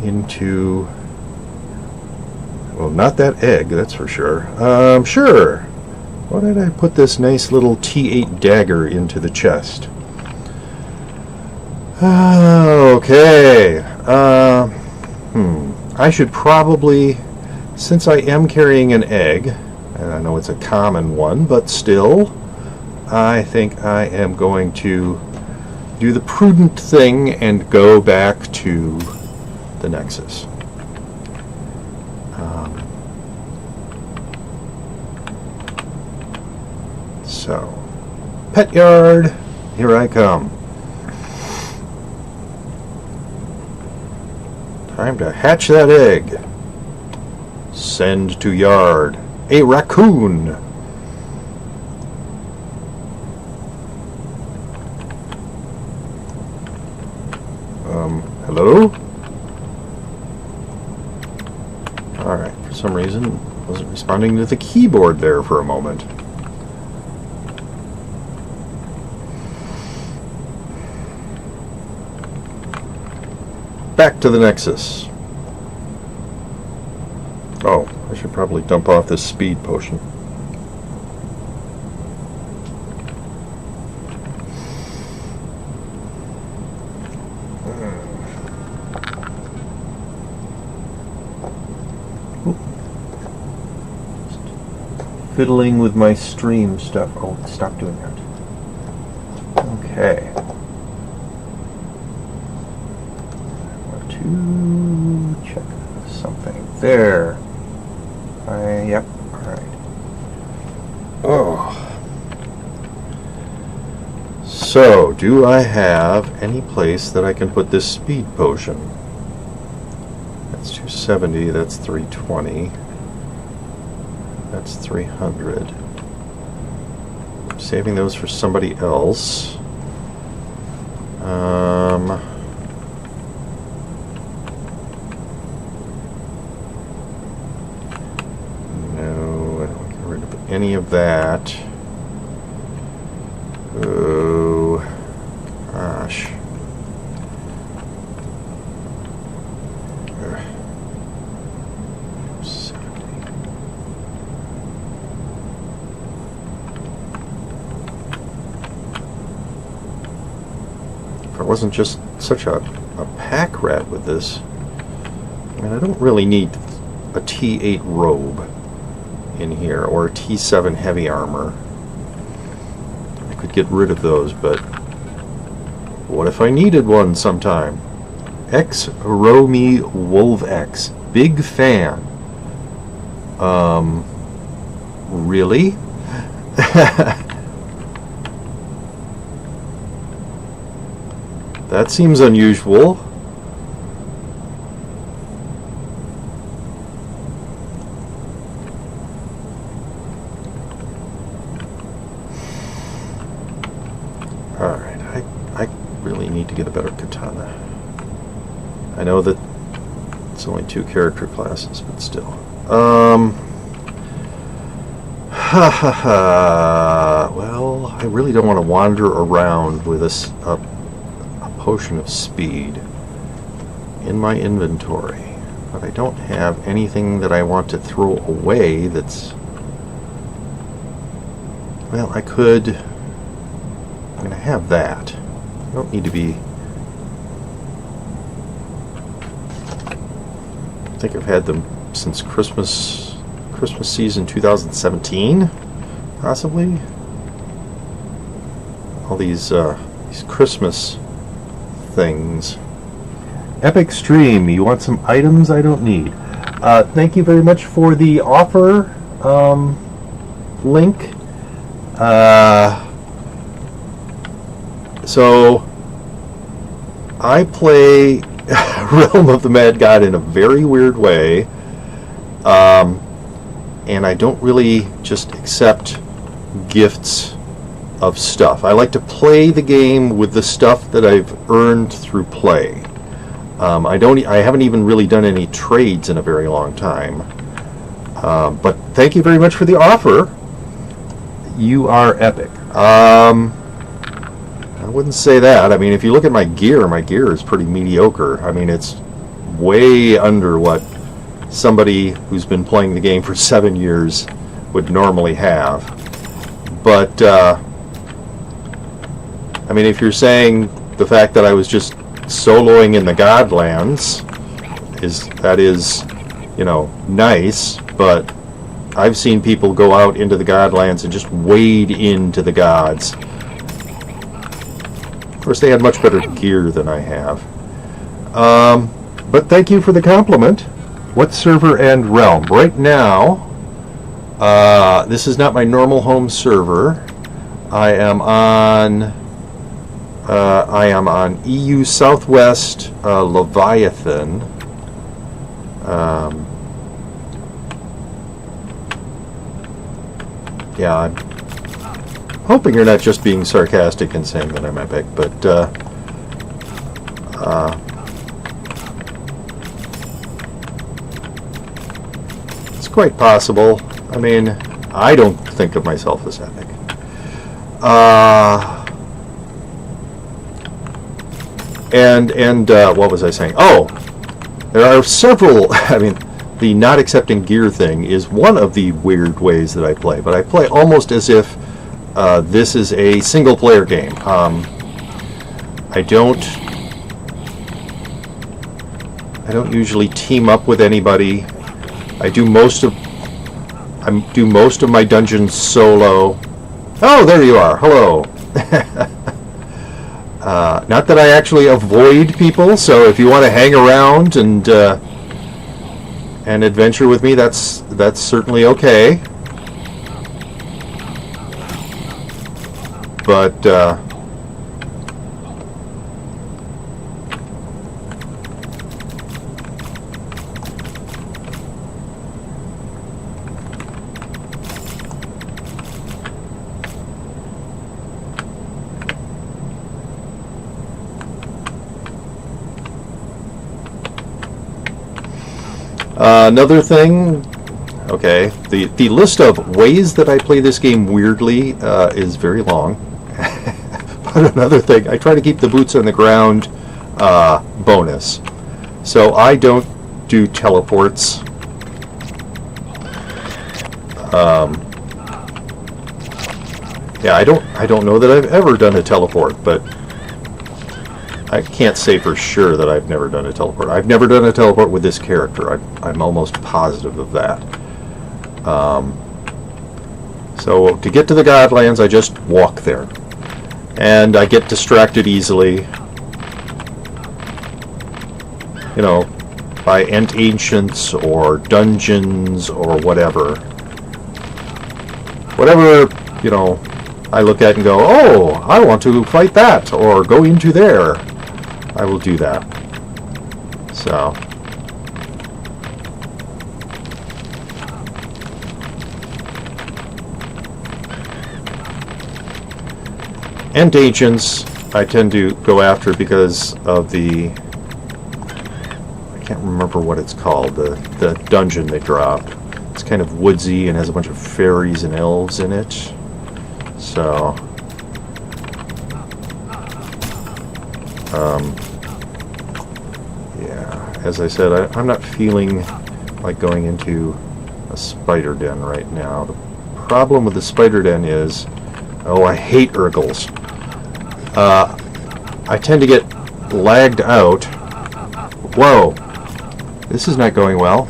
into... Well, not that egg, that's for sure. Sure. Why did I put this nice little T8 dagger into the chest? Okay. I should probably, since I am carrying an egg, and I know it's a common one, but still, I think I am going to do the prudent thing and go back to the Nexus. So, pet yard, here I come. Time to hatch that egg. Send to yard a raccoon. Hello? Alright, for some reason, wasn't responding to the keyboard there for a moment. Back to the Nexus. Oh, I should probably dump off this speed potion. Fiddling with my stream stuff. Oh, stop doing that. Okay. Check something there. Yep, alright. Oh. So, do I have any place that I can put this speed potion? That's 270, that's 320. That's 300. I'm saving those for somebody else. Any of that. Oh, gosh. If I wasn't just such a pack rat with this, I mean, I don't really need a T8 robe in here, or a T7 heavy armor. I could get rid of those, but what if I needed one sometime? X Romy Wolf X. Big fan. Really? That seems unusual. Alright, I really need to get a better katana. I know that it's only 2 character classes, but still. Well, I really don't want to wander around with a potion of speed in my inventory, but I don't have anything that I want to throw away that's... Well, I could... I'm going to have that. I don't need to be... I think I've had them since Christmas season 2017, possibly. All these Christmas things. Epic Stream, you want some items I don't need. Thank you very much for the offer link. So I play Realm of the Mad God in a very weird way, and I don't really just accept gifts of stuff. I like to play the game with the stuff that I've earned through play. I haven't even really done any trades in a very long time. But thank you very much for the offer. You are epic. I wouldn't say that. I mean, if you look at my gear is pretty mediocre. I mean, it's way under what somebody who's been playing the game for 7 years would normally have. But, I mean, if you're saying the fact that I was just soloing in the Godlands is, you know, nice, but I've seen people go out into the Godlands and just wade into the gods. Of course, they had much better gear than I have. But thank you for the compliment. What server and realm? Right now, this is not my normal home server. I am on EU Southwest Leviathan. Yeah, I'm hoping you're not just being sarcastic and saying that I'm epic, but it's quite possible. I mean, I don't think of myself as epic. And what was I saying? Oh, there are several. I mean, the not accepting gear thing is one of the weird ways that I play, but I play almost as if this is a single player game. I don't usually team up with anybody. I do most of my dungeons solo. Oh, there you are. Hello. Not that I actually avoid people, so if you want to hang around and adventure with me, that's certainly okay. But another thing, okay, the list of ways that I play this game weirdly is very long. But another thing, I try to keep the boots on the ground bonus. So I don't do teleports. Yeah, I don't know that I've ever done a teleport, but I can't say for sure that I've never done a teleport. I've never done a teleport with this character. I'm almost positive of that. So to get to the Godlands, I just walk there. And I get distracted easily. you know, by Ent Ancients or dungeons or whatever. Whatever, you know, I look at and go, oh, I want to fight that, or go into there, I will do that. So. Ent Ancients, I tend to go after because of the, I can't remember what it's called, the dungeon they drop. It's kind of woodsy and has a bunch of fairies and elves in it. So, yeah, as I said, I'm not feeling like going into a spider den right now. The problem with the spider den is, oh, I hate Urgles. I tend to get lagged out. Whoa, this is not going well.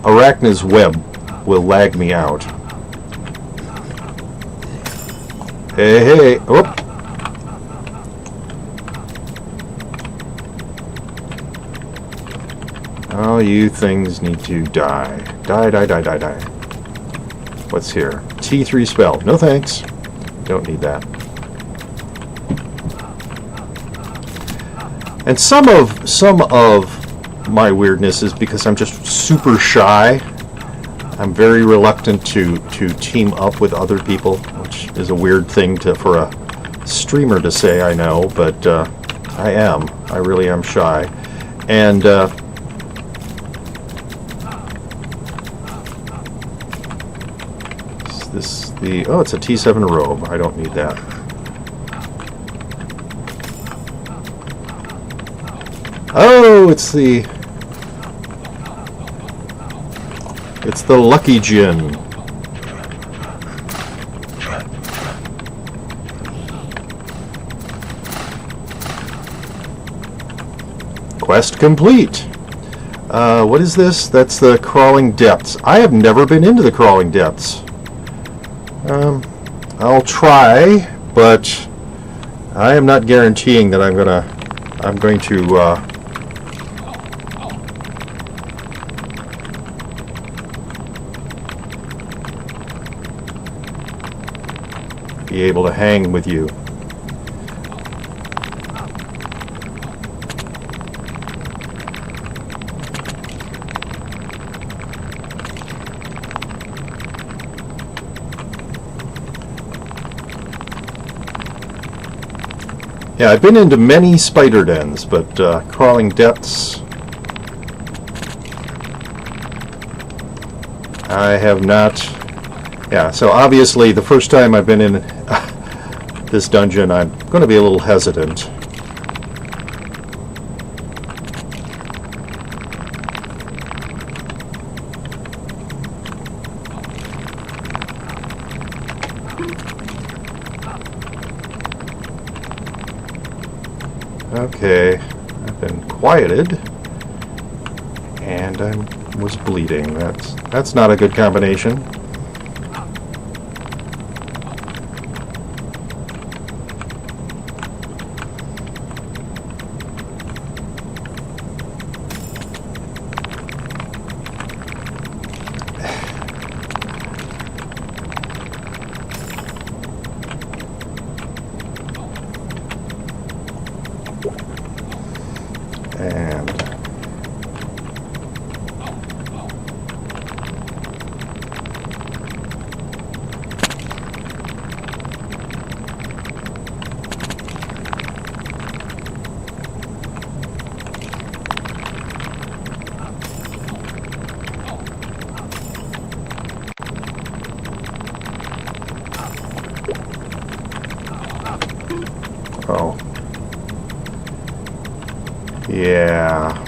Arachna's web will lag me out. Hey, whoop. Oh, you things need to die. Die. What's here? T3 spell. No thanks. Don't need that. And some of my weirdness is because I'm just super shy. I'm very reluctant to team up with other people, which is a weird thing for a streamer to say, I know, but I am. I really am shy. And oh, it's a T7 robe. I don't need that. Oh, it's the Lucky Gin. Quest complete. What is this? That's the Crawling Depths. I have never been into the Crawling Depths. I'll try, but I am not guaranteeing that I'm going to be able to hang with you. Yeah, I've been into many spider dens, but Crawling Depths, I have not. Yeah, so obviously the first time I've been in this dungeon, I'm going to be a little hesitant. Okay, I've been quieted, and I was bleeding. That's not a good combination. And oh. Yeah.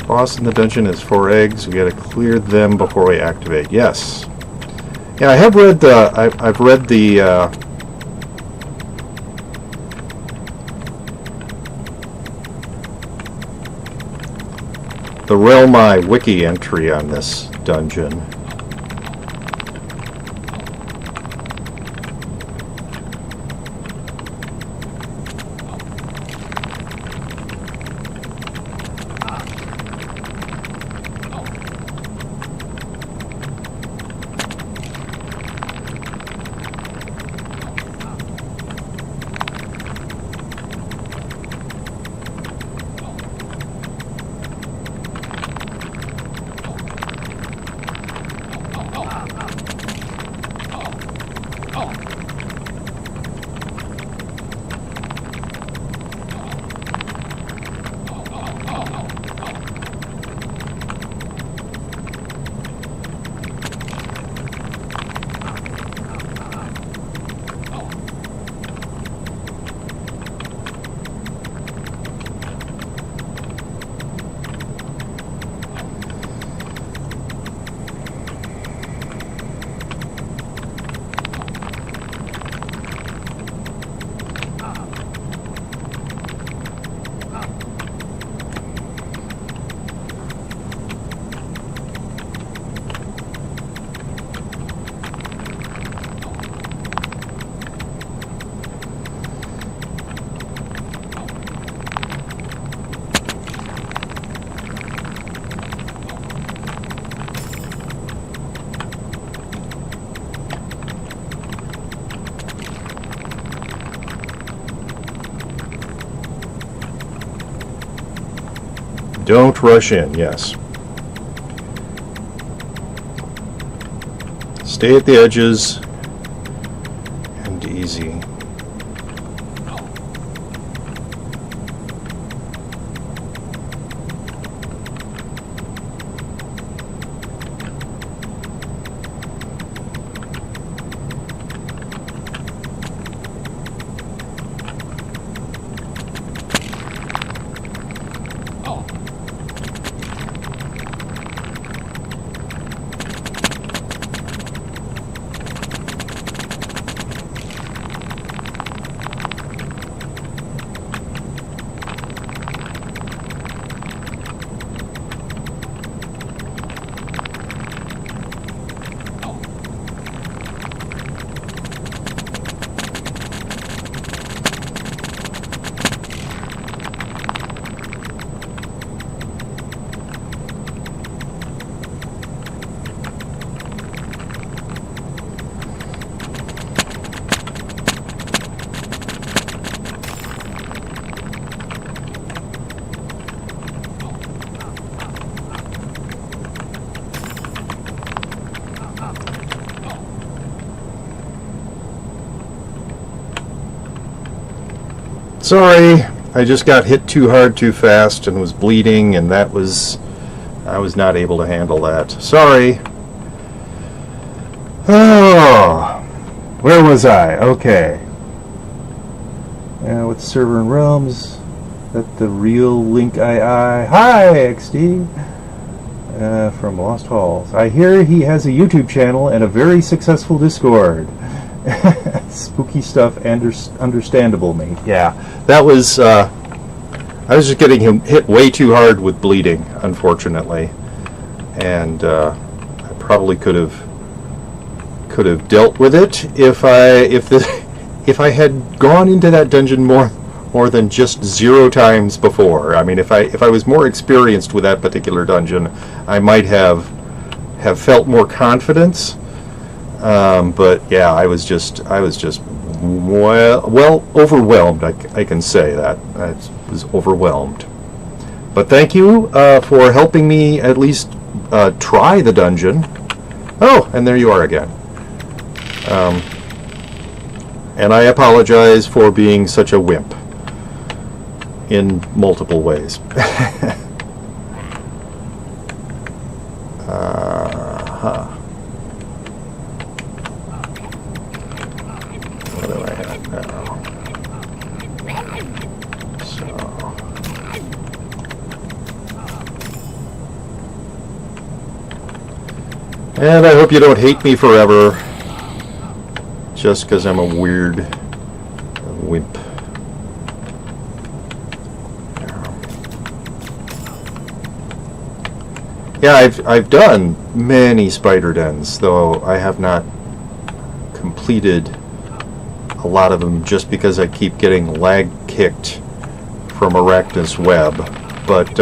Boss in the dungeon is 4 eggs. We gotta clear them before we activate. Yes. Yeah, I have read the. I've read the ReaIm wiki entry on this dungeon. Don't rush in, yes. Stay at the edges and easy. Sorry, I just got hit too hard too fast and was bleeding, and I was not able to handle that. Sorry. Oh, where was I? Okay. With server and realms, that the real link II. Hi, XD. From Lost Halls. I hear he has a YouTube channel and a very successful Discord. Spooky stuff, understandable, mate. Yeah, that was. I was just getting him hit way too hard with bleeding, unfortunately, and I probably could have dealt with it if I had gone into that dungeon more than just 0 times before. I mean, if I was more experienced with that particular dungeon, I might have felt more confidence. But yeah, I was just well overwhelmed. I can say that I was overwhelmed. But thank you for helping me at least try the dungeon. Oh, and there you are again. And I apologize for being such a wimp in multiple ways. What do I have now? And I hope you don't hate me forever, just because I'm a weird wimp. Yeah, I've done many spider dens, though I have not completed a lot of them just because I keep getting lag kicked from Arachnus Web. But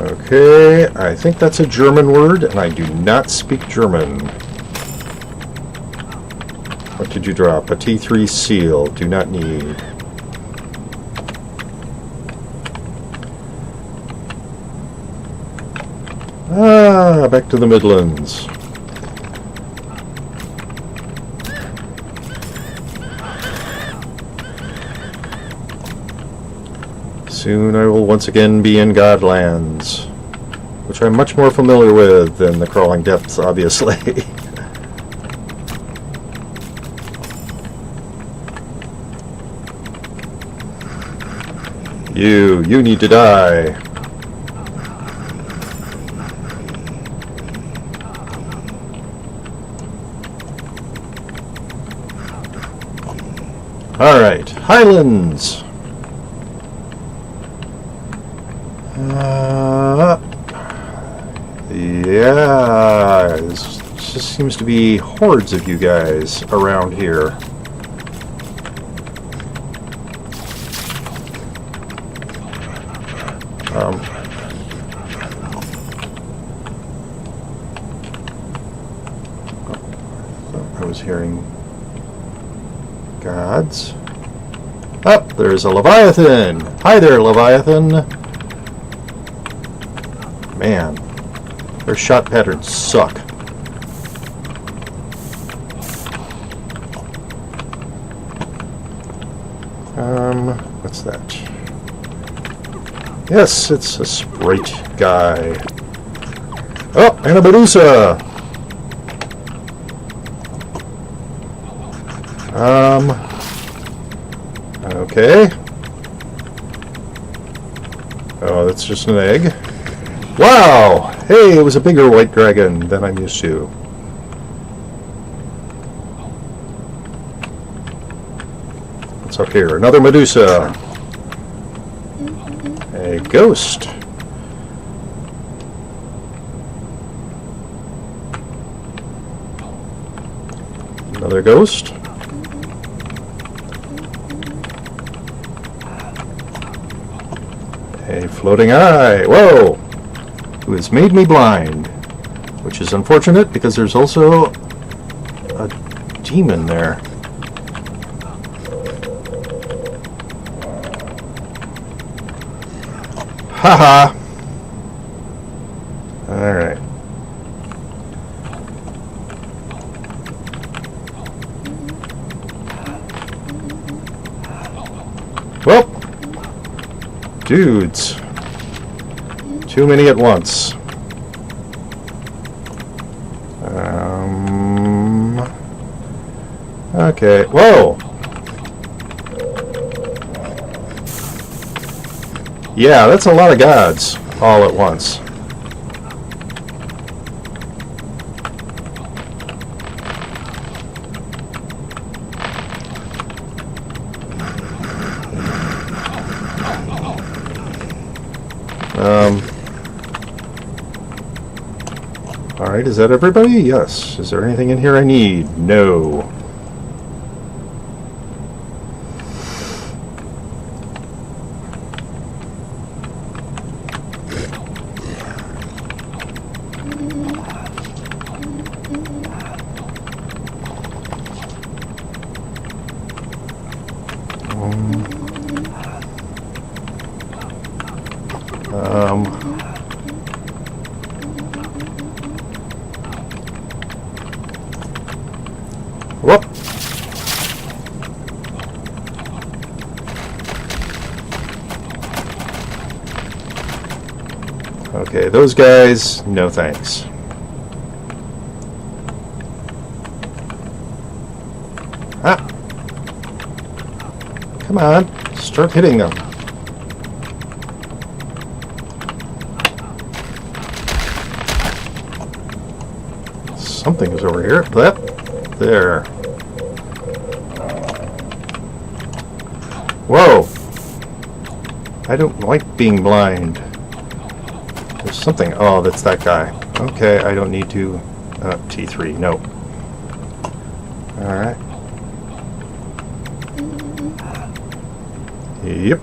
okay, I think that's a German word, and I do not speak German. What did you drop? A T3 seal. Do not need. Ah, back to the Midlands. Soon I will once again be in Godlands, which I'm much more familiar with than the Crawling Depths, obviously. You need to die. Alright, Highlands. Yeah, there just seems to be hordes of you guys around here. I was hearing gods. Oh, there's a Leviathan. Hi there, Leviathan. Man, their shot patterns suck. What's that? Yes, it's a sprite guy. Oh, and a Medusa. Okay. Oh, that's just an egg. Wow! Hey, it was a bigger white dragon than I'm used to. What's up here? Another Medusa. A ghost. Another ghost. A floating eye. Whoa! Who has made me blind. Which is unfortunate because there's also a demon there. Haha! Alright. Well, dudes. Too many at once. Okay. Whoa! Yeah, that's a lot of gods all at once. Alright, is that everybody? Yes. Is there anything in here I need? No. those guys, no thanks. Ah! Come on, start hitting them. Something is over here. That, there. Whoa! I don't like being blind. There's something. Oh, that's that guy. Okay, I don't need to. T3, no. Alright. Yep.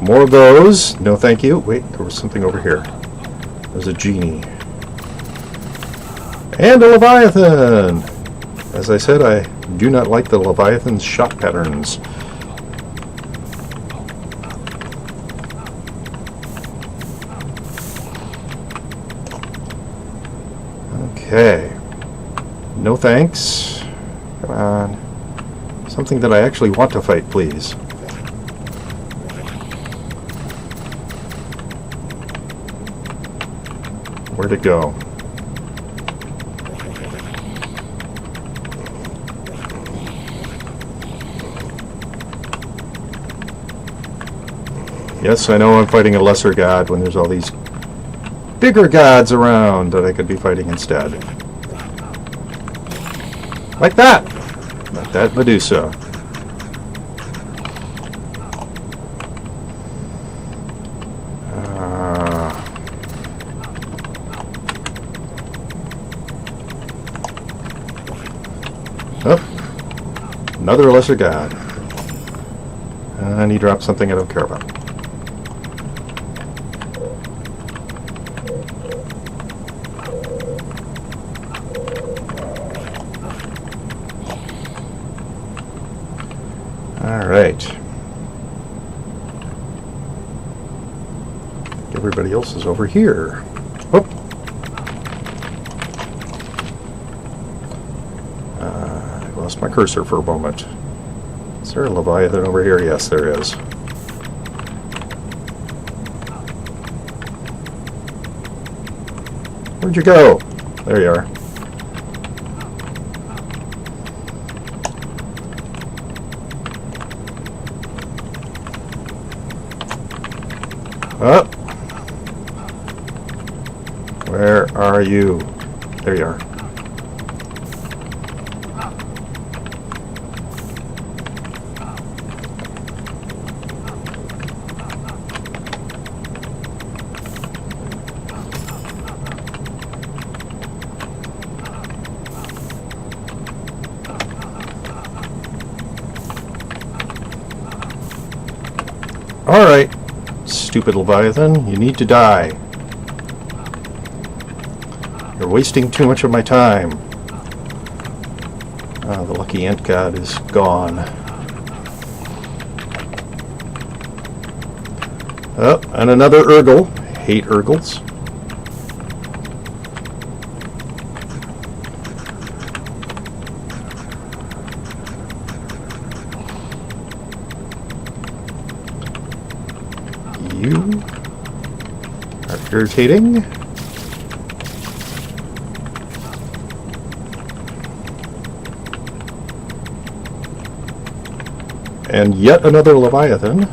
More of those. No thank you. Wait, there was something over here. There's a genie. And a Leviathan! As I said, I do not like the Leviathan's shot patterns. Okay. No thanks. Come on. Something that I actually want to fight, please. Where'd it go? Yes, I know I'm fighting a lesser god when there's all these bigger gods around that I could be fighting instead. Like that! Like that Medusa. Oh, another lesser god. And he dropped something I don't care about. Alright. Everybody else is over here. Oh! I lost my cursor for a moment. Is there a Leviathan over here? Yes, there is. Where'd you go? There you are. Up. Where are you? There you are. All right. Stupid Leviathan, you need to die. You're wasting too much of my time. Ah, the lucky ant god is gone. Oh, and another Urgle. Hate Urgles. You are irritating. And yet another Leviathan.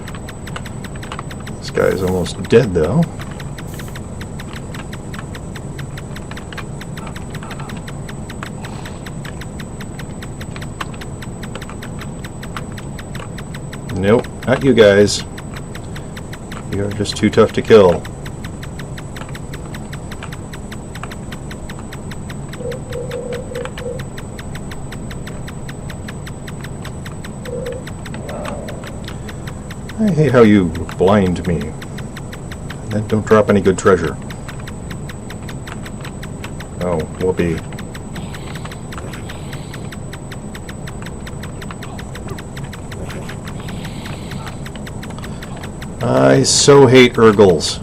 This guy is almost dead, though. Nope, not you guys. You're just too tough to kill. I hate how you blind me. And don't drop any good treasure. Oh, whoopee. I so hate Urgles.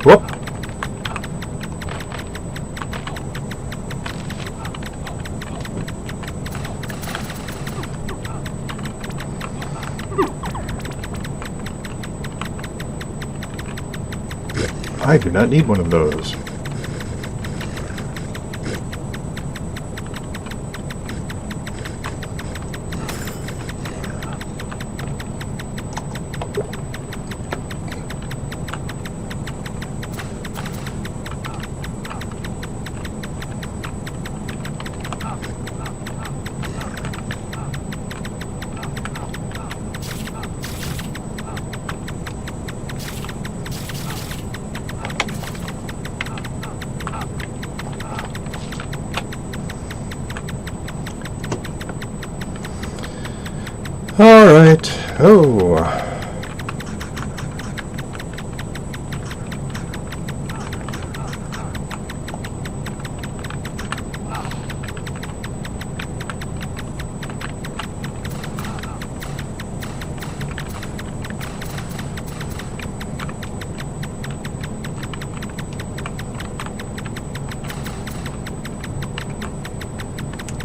Whoop. I do not need one of those. All right. Oh.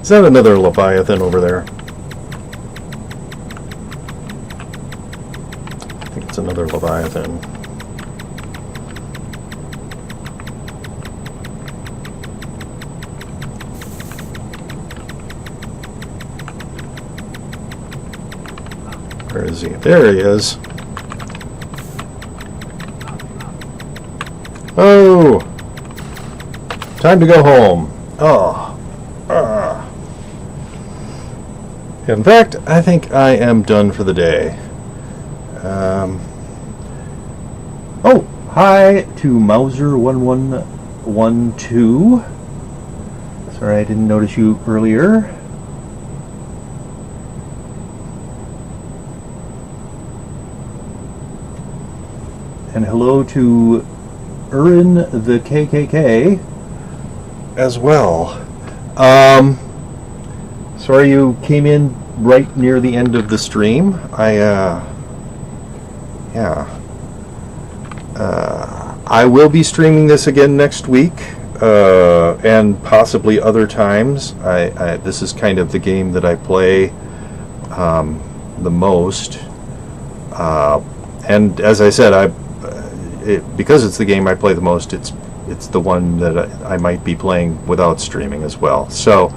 Is that another Leviathan over there? I think it's another Leviathan. Where is he? There he is. Oh! Time to go home. Oh. In fact, I think I am done for the day. Oh, hi to Mauser1112. Sorry, I didn't notice you earlier. And hello to Urin the KKK as well. Sorry you came in right near the end of the stream. I will be streaming this again next week, and possibly other times. This is kind of the game that I play the most, and as I said, because it's the game I play the most, it's the one that I might be playing without streaming as well. So.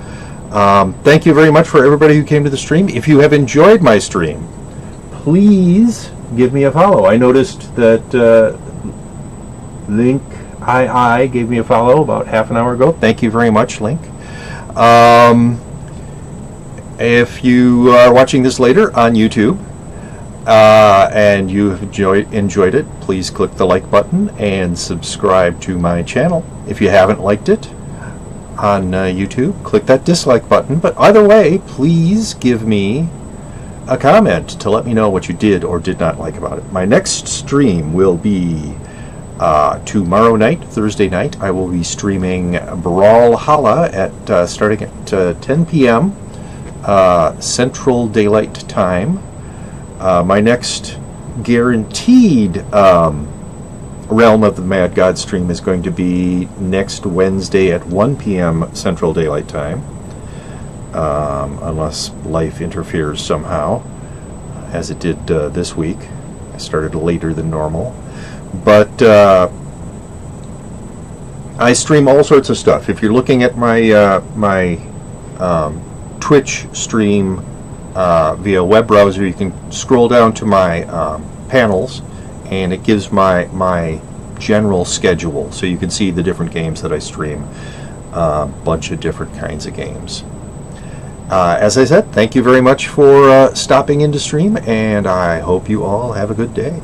Thank you very much for everybody who came to the stream. If you have enjoyed my stream, please give me a follow. I noticed that Link II gave me a follow about half an hour ago. Thank you very much, Link. If you are watching this later on YouTube and you have enjoyed it, please click the like button and subscribe to my channel. If you haven't liked it on YouTube, click that dislike button. But either way, please give me a comment to let me know what you did or did not like about it. My next stream will be tomorrow night, Thursday night. I will be streaming Brawlhalla at starting at 10 p.m. Central Daylight Time. My next guaranteed Realm of the Mad God stream is going to be next Wednesday at 1 p.m. Central Daylight Time, unless life interferes somehow, as it did this week. I started later than normal. But I stream all sorts of stuff. If you're looking at my Twitch stream via web browser, you can scroll down to my panels, and it gives my general schedule, so you can see the different games that I stream, a bunch of different kinds of games. As I said, thank you very much for stopping in to stream, and I hope you all have a good day.